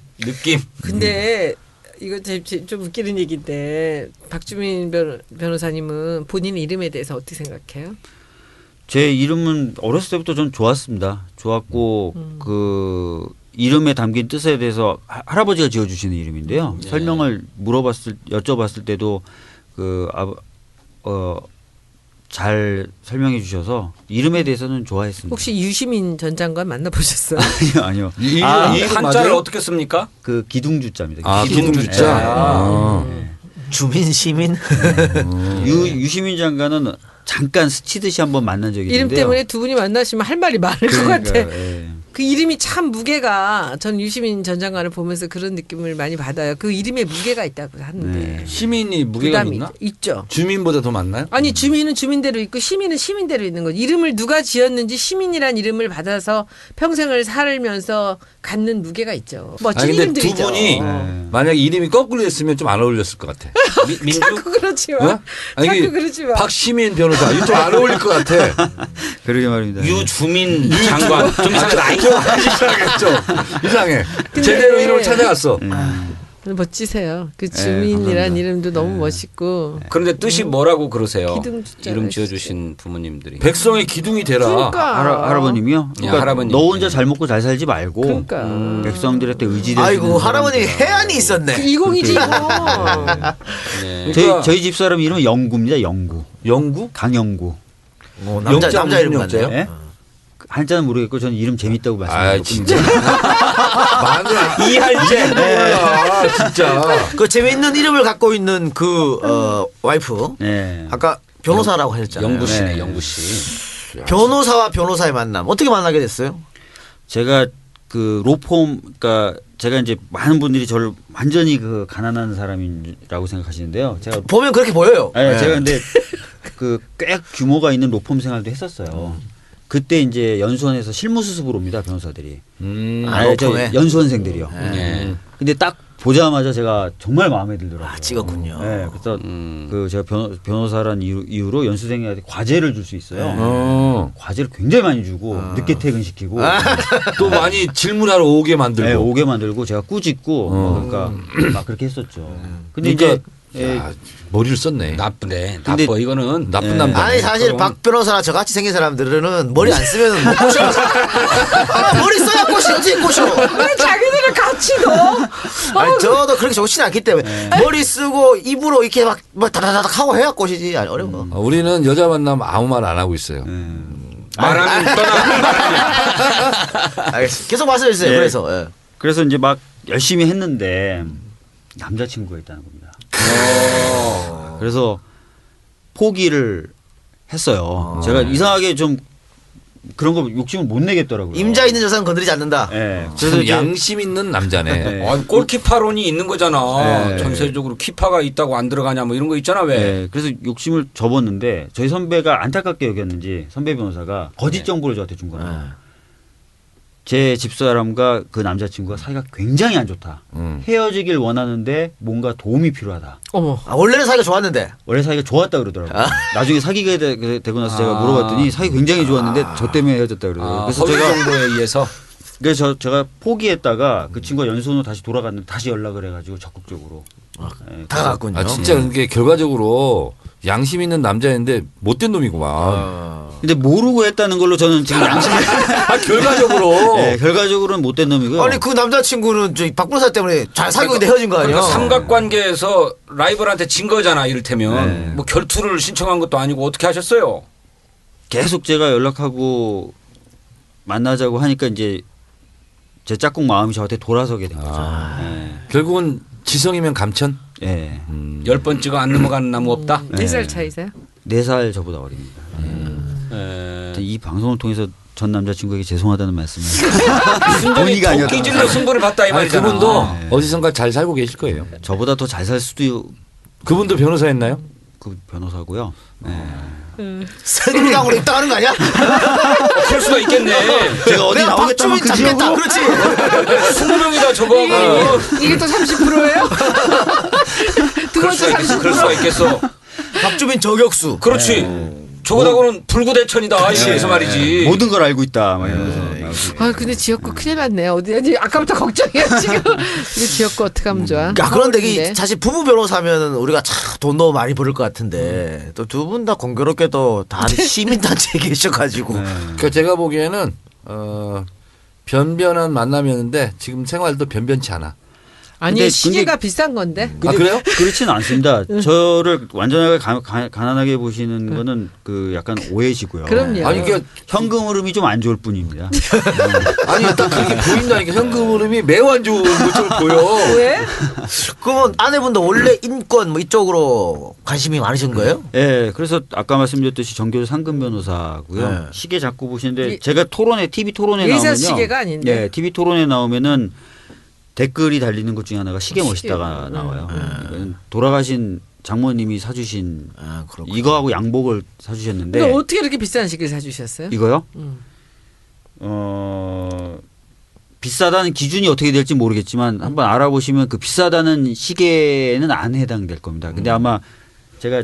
근데 이거 좀 웃기는 얘기인데 박주민 변호사님은 본인 이름에 대해서 어떻게 생각해요? 제 이름은 어렸을 때부터 전 좋았습니다. 좋았고 그 이름에 담긴 뜻에 대해서 할아버지가 지어주시는 이름인데요. 네. 설명을 여쭤봤을 때도 잘 설명해 주셔서 이름에 대해서는 좋아했습니다. 혹시 유시민 전 장관 만나보셨어요? 아니요. 이 이름 한자를 맞아요? 어떻게 씁니까? 그 기둥주자입니다. 아, 기둥주자. 아. 주민 시민 유시민 장관은 잠깐 스치듯이 한번 만난 적이 이름 있는데요. 때문에 두 분이 만나시면 할 말이 많을 것 같아. 그러니까요. 예. 그 이름이 참 무게가 전 유시민 전 장관을 보면서 그런 느낌을 많이 받아요. 그 이름에 무게가 있다고 하는데 네. 시민이 무게가 부담이 있나? 있죠. 주민보다 더 많나요? 아니 주민은 주민대로 있고 시민은 시민대로 있는 거지. 이름을 누가 지었는지 시민이란 이름을 받아서 평생을 살면서 갖는 무게가 있죠. 멋진 아니, 근데 이름들이죠. 두 분이 네. 만약에 이름이 거꾸로 됐으면 좀 안 어울렸을 것 같아. 민주? 자꾸 그러지 마. 어? 아니, 자꾸 이게 그러지 마. 박시민 변호사 이거 좀 안 어울릴 것 같아. 그러게 말입니다. 유주민 장관. 좀 이상하다. 이상하겠죠. 이상해. 근데- 제대로 이름을 찾아갔어. 멋지세요. 그 주민이란 감사합니다. 이름도 너무 멋있고. 그런데 뜻이 뭐라고 그러세요? 기둥주자 이름 지어주신 부모님들이. 백성의 기둥이 되라. 그러니까. 할아버님이요? 그러니까 할아버님. 너 혼자 잘 먹고 잘 살지 말고 그러니까. 백성들한테 의지되는 아이고 할아버님이 해안이 있었네. 그 이공이지 이거. 네. 그러니까 저희 집사람 이름은 영구입니다. 영구. 영구? 강영구. 남자 영자 남자 이름 무슨 같네요. 영자예요? 예? 한자는 모르겠고 저는 이름 재밌다고 아 말씀드렸거든요. 진짜. 마늘 이할제. 뭐야 진짜. 그 재미있는 이름을 갖고 있는 그 와이프 네. 아까 변호사라고 하셨잖아요. 영구 씨네, 네. 영구 씨. 변호사와 변호사의 만남 어떻게 만나게 됐어요? 제가 그 로펌 그러니까 제가 이제 많은 분들이 저를 완전히 그 가난한 사람이라고 생각하시는데요. 제가 보면 그렇게 보여요. 네, 예. 제가 근데 그 꽤 규모가 있는 로펌 생활도 했었어요. 그때 이제 연수원에서 실무수습으로 옵니다 변호사들이. 아니, 저 로펌에? 연수원생들이요. 네. 근데 딱 보자마자 제가 정말 마음에 들더라고요. 아, 찍었군요. 네, 그래서 그 제가 변호사란 이유로 연수생한테 과제를 줄 수 있어요. 과제를 굉장히 많이 주고 늦게 퇴근시키고 또 많이 질문하러 오게 만들고. 네, 오게 만들고 제가 꾸짖고 그러니까 막 그렇게 했었죠. 근데 그러니까 이제 예, 야, 머리를 썼네. 나쁘네. 근데- 나빠 이거는. 나쁜 예. 남자. 아니 사실 그럼. 박 변호사나 저같이 생긴 사람들은 머리 안 쓰면 못 꼬셔. 아, 머리 써야 꼬시 어떻게 꼬셔. 왜 자기들을 같이 넣어? 아니 저도 그렇게 좋지는 않기 때문에 머리 쓰고 입으로 이렇게 막 다다다닥 하고 해야 꼬시지. 아니 어려워. 우리는 여자 만나면 아무 말 안 하고 있어요. 말하면 떠나. 알겠습니다. 계속 말씀해 주세요. 예. 그래서 예. 그래서 이제 막 열심히 했는데 남자친구가 있다는 겁니다. 그래서 포기를 했어요. 제가 이상하게 좀 그런 거 욕심을 못 내겠더라고요. 임자 있는 여자는 건드리지 않는다. 예. 그래서 그래서 이제 양심 있는 남자네. 네. 아, 골키파론이 있는 거잖아. 네. 전세적으로 키파가 있다고 안 들어가냐 뭐 이런 거 있잖아 왜. 예, 그래서 욕심을 접었는데 저희 선배가 안타깝게 여겼는지 선배 변호사가 거짓 정보를 저한테 준 거예요. 제 집사람과 그 남자친구가 사이가 굉장히 안 좋다. 헤어지길 원하는데 뭔가 도움이 필요하다. 어머. 아, 원래는 사이가 좋았는데. 원래 사이가 좋았다 그러더라고요. 나중에 사귀게 되고 나서 제가 물어봤더니 사이가 굉장히 좋았는데 저 때문에 헤어졌다 그러더라고요. 아, 그래서 허위 제가 정보에 의해서. 그래서 제가 포기했다가 그 친구가 연수원으로 다시 돌아갔는데 다시 연락을 해가지고 적극적으로 예, 다가갔군요. 아 진짜 그게 결과적으로 양심 있는 남자인데 못된 놈이구만. 근데 모르고 했다는 걸로 저는 지금 양심을 아 결과적으로. 네, 결과적으로는 못된 놈이고요. 아니 그 남자친구는 저희 박 변호사 때문에 잘 사귀고 있는데 헤어진 거 아니야? 그러니까 삼각관계에서 라이벌한테 진 거잖아 이를테면. 뭐 결투를 신청한 것도 아니고 어떻게 하셨어요? 계속 제가 연락하고 만나자고 하니까 이제 제 짝꿍 마음이 저한테 돌아서게 된 거죠. 결국은 지성이면 감천. 예. 예. 10번 찍어 안 넘어가는 나무 없다. 4살 차이세요? 4살 저보다 어립니다. 에... 이 방송을 통해서 전 남자친구에게 죄송하다는 말씀을 순전히 본의가 아니었다. 도끼질로 승부를 봤다 이 아니 말이잖아. 그분도 어디선가 잘 살고 계실 거예요. 저보다 더 잘 살 수도 그분도 변호사였나요? 그 변호사고요. 새누리당으로 입당하는 거 아니야? 그럴 수가 있겠네. 제가 어디 내가 나오겠다면 박주민 그 잡겠다. 지역으로 그렇지. 20명이다 저거하고. 이게 또 30%예요? 두 그럴 번째 수가 있겠어. 그럴 30%? 수가 있겠어. 박주민 저격수. 그렇지. 저거하고는 불구대천이다. 이래서 말이지. 모든 걸 알고 있다. 막 이러면서. 아 근데 지역구 큰일 났네. 어디 아까부터 걱정이야 지금. 이거 지역구 어떻게 하면 좋아? 야, 그런데 서울인데. 이 사실 부부 변호사면은 우리가 참 돈 너무 많이 벌을 것 같은데 또 두 분 다 공교롭게도 다 시민단체에 계셔가지고 그러니까 제가 보기에는 변변한 만남이었는데 지금 생활도 변변치 않아. 아니 근데 시계가 비싼 건데. 아 그래요? 그렇지는 않습니다. 저를 완전하게 가난하게 보시는 거는 그 약간 오해시고요. 그럼요. 아니 그러니까 현금 흐름이 좀 안 좋을 뿐입니다. 아니 딱 그렇게 보인다니까 현금 흐름이 매우 안 좋은 것처럼 보여. 왜? 그러면 아내분도 원래 인권 뭐 이쪽으로 관심이 많으신 거예요? 예, 그래서 아까 말씀드렸듯이 정교조 상금 변호사고요. 네. 시계 자꾸 보시는데 이- 제가 TV 토론에 의사 나오면요. 시계가 아닌데. 예, TV 토론에 나오면은 댓글이 달리는 것 중에 하나가 시계 멋있다가 나와요. 이건 돌아가신 장모님이 사주신 아, 그렇군요. 이거하고 양복을 사주셨는데 근데 어떻게 이렇게 비싼 시계를 사주셨어요? 이거요? 음. 비싸다는 기준이 어떻게 될지 모르겠지만 한번 알아보시면 그 비싸다는 시계는 안 해당될 겁니다. 근데 아마 제가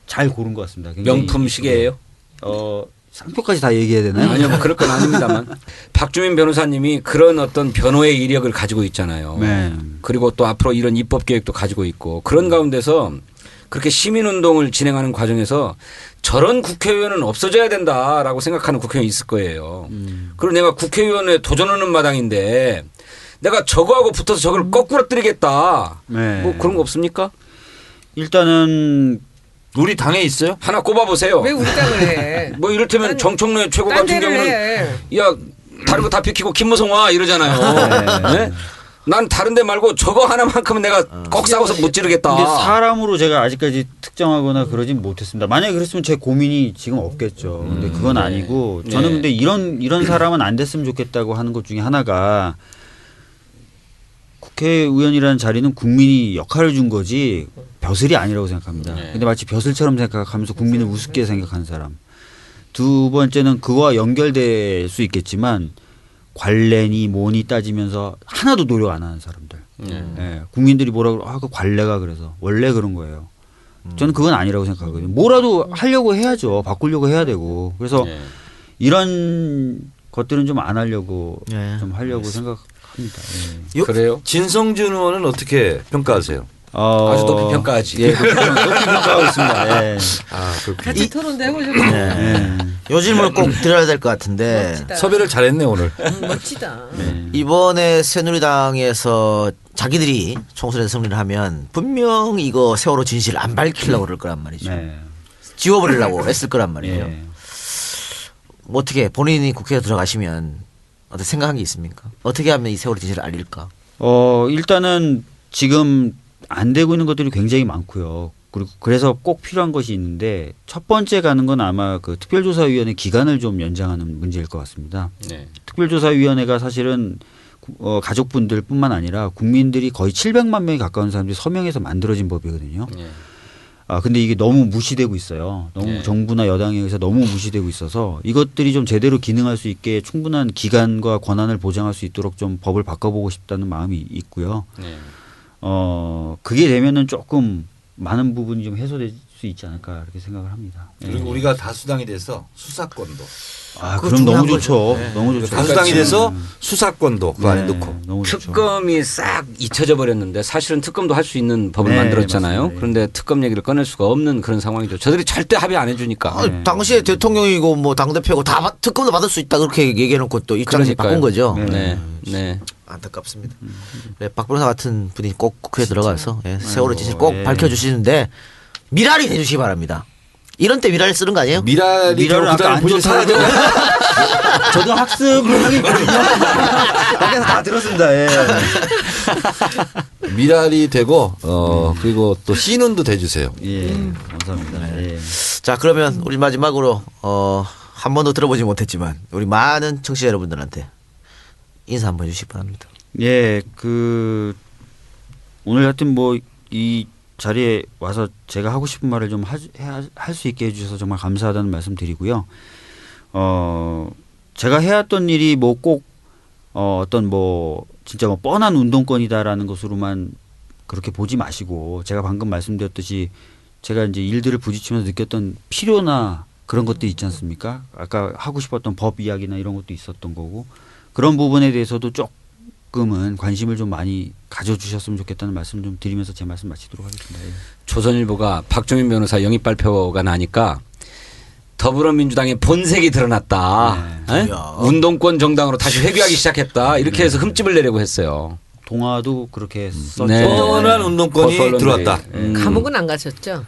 잘 고른 것 같습니다. 굉장히 명품 시계예요? 상표까지 다 얘기해야 되나요? 아니요, 뭐 그럴 건 아닙니다만. 박주민 변호사님이 그런 어떤 변호의 이력을 가지고 있잖아요. 네. 그리고 또 앞으로 이런 입법 계획도 가지고 있고 그런 가운데서 그렇게 시민운동을 진행하는 과정에서 저런 국회의원은 없어져야 된다라고 생각하는 국회의원이 있을 거예요. 그리고 내가 국회의원에 도전하는 마당인데 내가 저거하고 붙어서 저걸 거꾸로 때리겠다. 네. 뭐 그런 거 없습니까? 일단은 우리 당에 있어요? 하나 꼽아보세요. 왜 우리 땅을 해? 뭐 이를테면 정청래 최고 딴 같은 데를 경우는 해. 야 다른 거 다 비키고 김무성 와 이러잖아요. 네? 난 다른데 말고 저거 하나만큼은 내가 꼭 싸워서 못 지르겠다. 근데 사람으로 제가 아직까지 특정하거나 그러진 못했습니다. 만약에 그랬으면 제 고민이 지금 없겠죠. 근데 그건 아니고 저는 네. 근데 이런 사람은 안 됐으면 좋겠다고 하는 것 중에 하나가 국회의원이라는 자리는 국민이 역할을 준 거지 벼슬이 아니라고 생각합니다. 네. 근데 마치 벼슬처럼 생각하면서 국민을 우습게 생각하는 사람. 두 번째는 그와 연결될 수 있겠지만 관례니 뭐니 따지면서 하나도 노력 안 하는 사람들. 예, 국민들이 뭐라 그러 그 관례가 그래서 원래 그런 거예요. 저는 그건 아니라고 생각하거든요. 뭐라도 하려고 해야죠. 바꾸려고 해야 되고. 그래서 네. 이런 것들은 좀 안 하려고 네. 좀 하려고 생각합니다. 예. 그래요? 진성준 의원은 어떻게 평가하세요? 아주 높이 평가하지. 예, 높이 평가하고 있습니다. 예. 아, 그렇군요. 같이 토론도 해보셨군요. 예. 요 질문을 꼭 드려야 될 것 같은데 멋지다. 섭외를 잘했네 오늘. 멋지다. 이번에 새누리당에서 자기들이 총선에서 승리를 하면 분명 이거 세월호 진실을 안 밝히려고 그럴 거란 말이죠. 네. 지워버리려고 애쓸 거란 말이에요. 예. 뭐 어떻게 본인이 국회에 들어가시면 어떻게 생각한 게 있습니까? 어떻게 하면 이 세월호 진실을 알릴까? 일단은 지금 안 되고 있는 것들이 굉장히 많고요. 그리고 그래서 꼭 필요한 것이 있는데 첫 번째 가는 건 아마 그 특별조사위원회 기간을 좀 연장하는 문제일 것 같습니다. 네. 특별조사위원회가 사실은 가족분들뿐만 아니라 국민들이 거의 700만 명에 가까운 사람들이 서명해서 만들어진 법이거든요. 네. 근데 이게 너무 무시되고 있어요. 너무 네. 정부나 여당에 의해서 너무 무시되고 있어서 이것들이 좀 제대로 기능할 수 있게 충분한 기간과 권한을 보장할 수 있도록 좀 법을 바꿔보고 싶다는 마음이 있고요. 네. 그게 되면은 조금 많은 부분이 좀 해소될 수 있지 않을까 이렇게 생각을 합니다. 그리고 우리가 다수당이 돼서 수사권도. 그거 그럼 너무 중요한 좋죠. 거죠. 네. 너무 좋죠. 다수당이 지금 돼서 수사권도 그 안에 넣고. 너무 좋죠. 특검이 싹 잊혀져 버렸는데 사실은 특검도 할 수 있는 법을 네, 만들었잖아요. 맞습니다. 그런데 특검 얘기를 꺼낼 수가 없는 그런 상황이죠. 저들이 절대 합의 안 해주니까. 네. 당시에 대통령이고 뭐 당대표고 다 특검도 받을 수 있다 그렇게 얘기해놓고 또 입장을 그러니까요. 바꾼 거죠. 네. 네. 안타깝습니다. 네, 박 변호사 같은 분이 꼭 국회에 들어가서 세월호 진실 꼭 예. 밝혀주시는데 미랄이 해주시기 바랍니다. 이런 때 미랄 쓰는 거 아니에요? 미랄이 미랄을 그다음에 아까 본인 안 사야 좋다고 되나? 저도 학습을 하겠거든요. 밖에서 다 들었습니다. 예. 미랄이 되고 그리고 또 씨눈도 대주세요. 예. 감사합니다. 예. 자 그러면 우리 마지막으로 한 번도 들어보지 못했지만 우리 많은 청취자 여러분들한테 인사 한번 해주시기 바랍니다. 예, 오늘 하여튼 뭐 이 자리에 와서 제가 하고 싶은 말을 좀 할 수 있게 해주셔서 정말 감사하다는 말씀 드리고요. 제가 해왔던 일이 뭐 꼭 어떤 뭐 진짜 뭐 뻔한 운동권이다라는 것으로만 그렇게 보지 마시고 제가 방금 말씀드렸듯이 제가 이제 일들을 부딪히면서 느꼈던 필요나 그런 것들이 있지 않습니까? 아까 하고 싶었던 법 이야기나 이런 것도 있었던 거고 그런 부분에 대해서도 조금은 관심을 좀 많이 가져주셨으면 좋겠다는 말씀 좀 드리면서 제 말씀 마치도록 하겠습니다. 예. 조선일보가 박종인 변호사 영입 발표가 나니까 더불어민주당의 본색이 드러났다. 에? 운동권 정당으로 다시 회귀하기 시작했다. 이렇게 해서 흠집을 내려고 했어요. 동화도 그렇게 썼죠. 네. 뻔한 운동권이 언론들이. 들어왔다. 감옥은 안 가셨죠?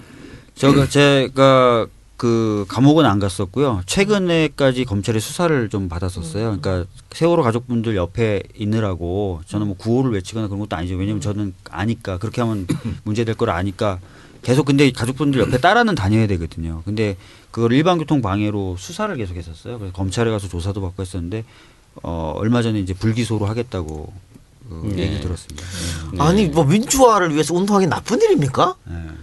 제가 그 감옥은 안 갔었고요. 최근에까지 검찰의 수사를 좀 받았었어요. 그러니까 세월호 가족분들 옆에 있느라고 저는 뭐 구호를 외치거나 그런 것도 아니죠. 왜냐하면 저는 아니까 그렇게 하면 문제될 걸 아니까 계속 근데 가족분들 옆에 따라는 다녀야 되거든요. 근데 그걸 일반교통 방해로 수사를 계속 했었어요. 그래서 검찰에 가서 조사도 받고 했었는데 얼마 전에 이제 불기소로 하겠다고 얘기 들었습니다. 네. 아니 뭐 민주화를 위해서 운동하기 나쁜 일입니까?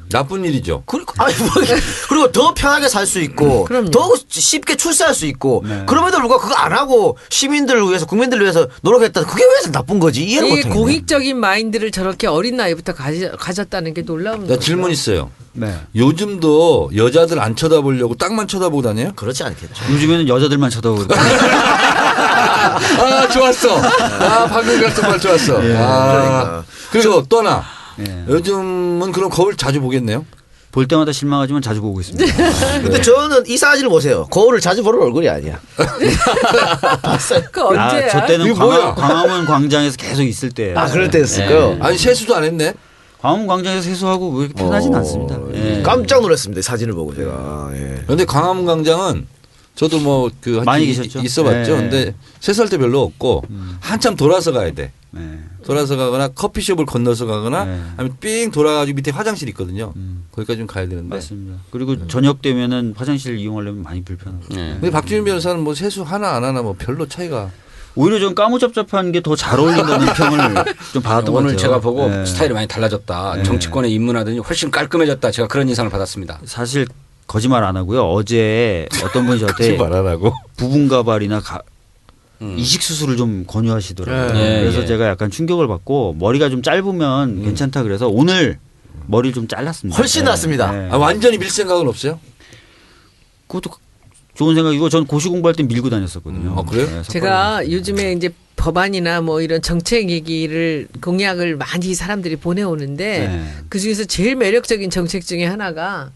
나쁜 일이죠. 그리고 더 편하게 살 수 있고 그럼요. 더 쉽게 출세할 수 있고 네. 그럼에도 불구하고 그거 안 하고 시민들을 위해서 국민들을 위해서 노력했다. 그게 왜 나쁜 거지? 이해를 이 못하겠네. 공익적인 마인드를 저렇게 어린 나이부터 가졌다는 게 놀라운 나 거죠. 질문 있어요. 네. 요즘도 여자들 안 쳐다보려고 딱만 쳐다보고 다녀요? 그렇지 않겠죠. 요즘에는 여자들만 쳐다보고 아 좋았어. 방금 같은 말 좋았어. 그리고 또 하나. 예. 요즘은 그럼 거울 자주 보겠네요. 볼 때마다 실망하지만 자주 보고 있습니다. 근데 저는 이 사진을 보세요. 거울을 자주 보는 얼굴이 아니야. 그 언제야? 저 때는 이거 뭐야? 광화문 광장에서 계속 있을 때예요. 그럴 때였을까요? 아니 세수도 안 했네. 광화문 광장에서 세수하고 왜 이렇게 편하진 않습니다. 예. 깜짝 놀랐습니다. 이 사진을 보고 제가. 예. 그런데 광화문 광장은 저도 뭐 그 많이 계셨죠? 있어봤죠. 네. 근데 세수할 때 별로 없고 한참 돌아서 가야 돼. 네. 돌아서 가거나 커피숍을 건너서 가거나 네. 아니면 삥 돌아가지고 밑에 화장실 있거든요. 거기까지 좀 가야 되는데. 맞습니다. 그리고 저녁 되면은 화장실 이용하려면 많이 불편하고. 네. 근데 박주민 변호사는 뭐 세수 하나 안 하나 뭐 별로 차이가. 오히려 좀 까무잡잡한 게 더 잘 어울린다는 평을 좀 받았던 것 오늘 같아요. 제가 보고 네. 스타일이 많이 달라졌다. 정치권에 입문하더니 훨씬 깔끔해졌다. 제가 그런 인상을 받았습니다. 사실 거짓말 안 하고요. 어제 어떤 분이 저한테 말 안 하고. 부분 가발이나 이식 수술을 좀 권유하시더라고요. 예, 그래서 예. 제가 약간 충격을 받고 머리가 좀 짧으면 괜찮다 그래서 오늘 머리를 좀 잘랐습니다. 훨씬 네. 낫습니다. 네. 아, 완전히 밀 생각은 없어요? 그것도 좋은 생각이고 전 고시 공부할 때 밀고 다녔었거든요. 그래요? 네, 제가 요즘에 이제 법안이나 뭐 이런 정책 얘기를 공약을 많이 사람들이 보내오는데 네. 그 중에서 제일 매력적인 정책 중에 하나가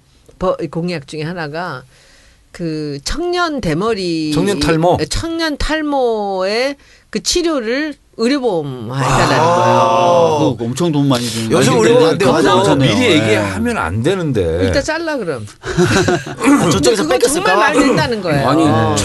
공약 중에 하나가 그 청년 대머리 청년 탈모? 청년 탈모의 그 치료를 의료보험 해달라는 아. 거예요. 그거 엄청 돈 많이 드는 요즘 거. 의료보험 안 돼요. 그거 맞아. 괜찮네요. 미리 네. 얘기하면 안 되는데. 일단 잘라 그럼. 저쪽에서 그거 정말 뺏겼을까? 말 된다는 거예요. 아니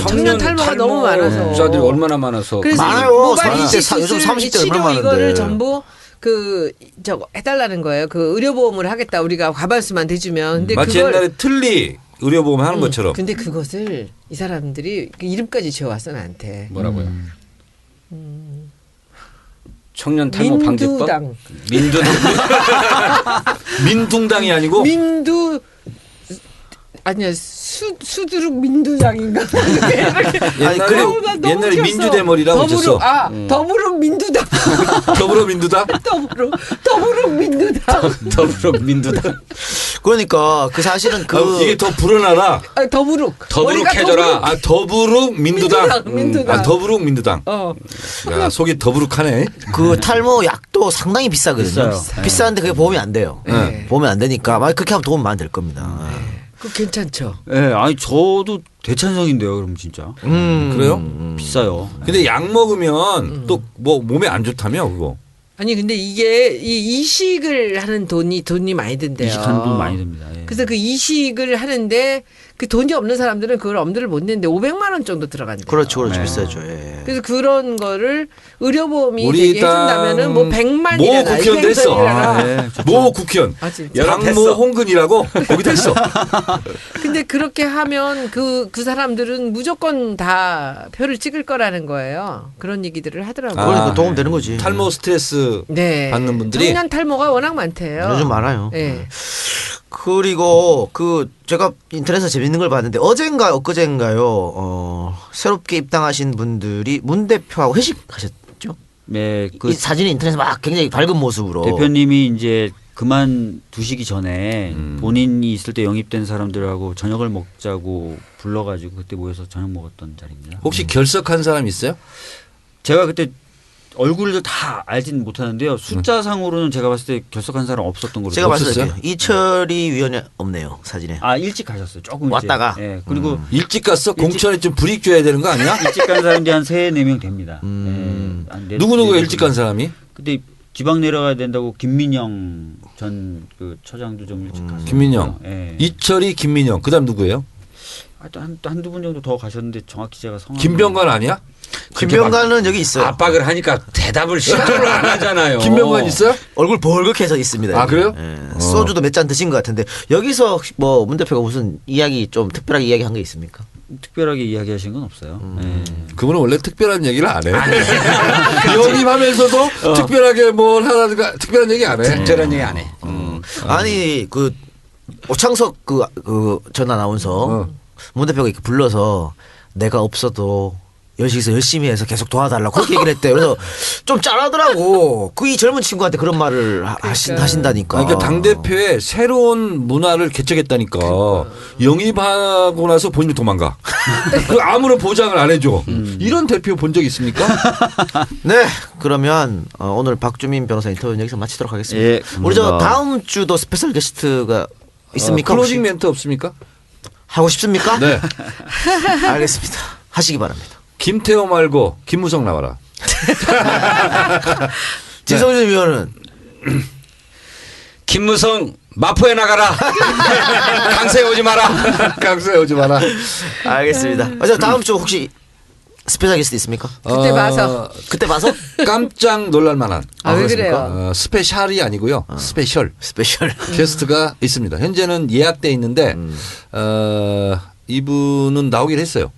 청년 탈모가 너무 많아서. 자들이 얼마나 많아서. 그래서 많아요. 모발 40대, 이식 요즘 수술 30대 치료 얼마나 이거를 많은데. 전부 그 저거 해달라는 거예요. 그 의료보험을 하겠다. 우리가 과반수만 대주면. 근데 마치 그걸 옛날에 틀리 의료보험 하는 것처럼. 근데 그것을 이 사람들이 그 이름까지 지어왔어 나한테. 뭐라고요? 청년 탈모 방지법. 민두당. 민두당. 민둥당이 아니고 민두 아니야 수두룩 민두장인가? 아니, 그리고 옛날에 민주대머리라고 있었어. 더불어 민두당. 더불어 민두당? 더불어 민두당. 더불어 민두당. 그러니까 그 사실은 그 이게 더 불어나라. 아, 더부룩. 더부룩해져라. 아 더부룩 민두당. 민두당. 아 더부룩 민두당. 야 속이 더부룩하네. 그 탈모 약도 상당히 비싸거든요. 비싸요. 비싼데 그게 보험이 안 돼요. 네. 보험이 안 되니까 만약 그렇게 하면 도움 많이 될 겁니다. 그 괜찮죠. 네, 아니 저도 대찬성인데요. 그럼 진짜 그래요? 비싸요. 근데 약 먹으면 또 뭐 몸에 안 좋다며 그거. 아니 근데 이게 이 이식을 하는 돈이 많이 든대요. 이식하는 돈 많이 듭니다. 예. 그래서 그 이식을 하는데 그 돈이 없는 사람들은 그걸 엄두를 못 내는데 500만 원 정도 들어간대요. 그렇죠, 네. 비싸죠. 예. 그래서 그런 거를 의료보험이 우리 되게 해준다면은 뭐 모 100만이나 국회의원 됐어. 네, 모 국회의원. 아 진짜. 당모 홍근이라고 거기 됐어. 근데 그렇게 하면 그 사람들은 무조건 다 표를 찍을 거라는 거예요. 그런 얘기들을 하더라고요. 아, 그러니까 도움 되는 거지. 탈모 스트레스 네. 받는 분들이 청년 탈모가 워낙 많대요. 요즘 많아요. 네. 그리고 그 제가 인터넷에서 재밌는 걸 봤는데 어젠가 엊그젠가요. 새롭게 입당하신 분들이 문 대표하고 회식하셨죠? 네, 그 이 사진이 인터넷에 막 굉장히 밝은 모습으로. 대표님이 이제 그만두시기 전에 본인이 있을 때 영입된 사람들하고 저녁을 먹자고 불러가지고 그때 모여서 저녁 먹었던 자리입니다. 혹시 결석한 사람 있어요? 제가 그때 얼굴을 다 알진 못하는데요. 숫자상으로는 제가 봤을 때 결석한 사람 없었던 걸로 제가 봤을 없었어요? 때 이철이 위원이 없네요 사진에. 아 일찍 가셨어요. 조금 왔다가? 일찍. 예. 그리고 일찍 갔어? 공천에 좀 불이익 줘야 되는 거 아니야? 일찍 간 사람들이 한 3-4명 됩니다. 예. 한 누구누구가 네 일찍 간 사람이? 그때 지방 내려가야 된다고 김민영 전 그 처장도 좀 일찍 갔어요. 김민영. 예. 이철이 김민영. 그다음 누구예요? 한두 분 정도 더 가셨는데 정확히 제가 성함 김병관 아니야? 김병관은 여기 있어요. 압박을 하니까 대답을 시도를 안 하잖아요. 김병관 있어요? 얼굴 벌겋해서 있습니다. 아, 여기. 그래요? 예. 소주도 몇 잔 드신 것 같은데 여기서 뭐 문 대표가 무슨 이야기 좀 특별하게 이야기한 게 있습니까? 특별하게 이야기하신 건 없어요. 예. 그분은 원래 특별한 얘기를 안 해. 영입하면서도 특별하게 뭘 하라든가 특별한 얘기 안 해. 특별한 얘기 안 해. 아니 그 오창석 그 전 아나운서 문 대표가 이렇게 불러서 내가 없어도 여기서 열심히 해서 계속 도와달라고 그렇게 얘기를 했대요. 그래서 좀 짠하더라고. 그 이 젊은 친구한테 그런 말을 하신다니까. 그러니까 당 대표의 새로운 문화를 개척했다니까. 영입하고 나서 본인이 도망가. 그 아무런 보장을 안 해줘. 이런 대표 본 적 있습니까? 네, 그러면 오늘 박주민 변호사 인터뷰는 여기서 마치도록 하겠습니다. 예, 우리 저 감사합니다. 다음 주도 스페셜 게스트가 있습니까? 클로징 혹시? 멘트 없습니까? 하고 싶습니까? 네. 알겠습니다. 하시기 바랍니다. 김태호 말고 김무성 나와라. 진성준 위원은 김무성 마포에 나가라. 강세에 오지 마라. 강세 오지 마라. 알겠습니다. 저 다음 주 혹시 스페셜 게스트 있습니까? 그때 봐서. 그때 봐서 깜짝 놀랄 만한 왜 그렇습니까? 그래요? 스페셜이 아니고요. 스페셜 스페셜. 게스트가 있습니다. 현재는 예약돼 있는데 이분은 나오긴 했어요.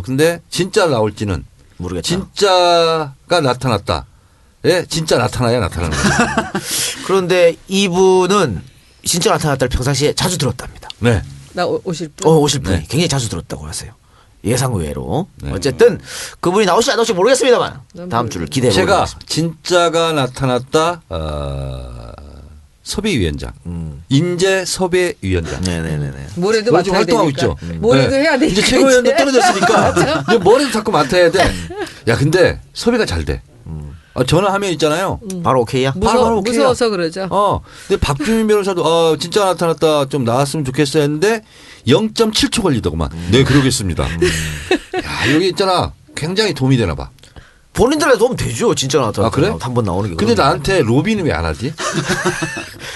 근데 진짜 나올지는 모르겠다. 진짜가 나타났다. 예, 진짜 나타나야 나타나는 거예요. 그런데 이분은 진짜 나타났다를 평상시에 자주 들었답니다. 네. 나 오실 분. 오실 분이 네. 굉장히 자주 들었다고 하세요. 예상 외로. 네. 어쨌든 그분이 나올지 안 나올지 모르겠습니다만 다음 주를 기대해 제가 보겠습니다. 진짜가 나타났다. 섭외위원장, 인재 섭외위원장. 네네네네. 뭐래도 요즘 맡아야 활동하고 되니까. 있죠. 뭐래도 네. 해야 되니까. 이제 최고위원도 떨어졌으니까 이제 뭐래도 자꾸 맡아야 돼. 야, 근데 섭외가 잘 돼. 전화하면 있잖아요. 바로 오케이야? 바로 오케이야. 무서워서 그러죠. 근데 박주민 변호사도 진짜 나타났다 좀 나왔으면 좋겠어 했는데 0.7초 걸리더구만. 네, 그러겠습니다. 야, 여기 있잖아. 굉장히 도움이 되나 봐. 본인들한테 도움 되죠. 진짜 나타났다. 그래? 한번 나오는 게. 근데 그러면. 나한테 로비는 왜 안 하지?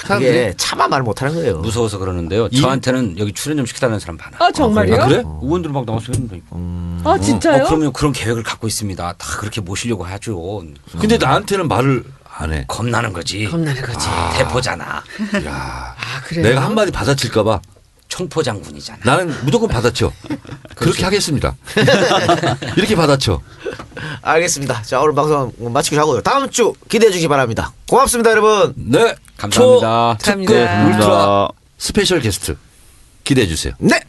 사람들이 이게 차마 말 못하는 거예요. 무서워서 그러는데요. 저한테는 여기 출연 좀 시켜달라는 사람 많아요. 아 정말요? 아, 그래? 의원들 막 나와서 했는데. 아 진짜요? 그러면 그런 계획을 갖고 있습니다. 다 그렇게 모시려고 하죠. 근데 나한테는 말을 안 해. 겁나는 거지. 겁나는 거지. 대포잖아. 야, 아 그래요? 내가 한마디 받아칠까 봐 총포 장군이잖아. 나는 무조건 받아쳐. 그렇게 하겠습니다. 이렇게 받아쳐. 알겠습니다. 자, 오늘 방송 마치기로 하고요. 다음 주 기대해 주시기 바랍니다. 고맙습니다, 여러분. 네. 감사합니다. 초특급 감사합니다. 울트라 스페셜 게스트 기대해 주세요. 네.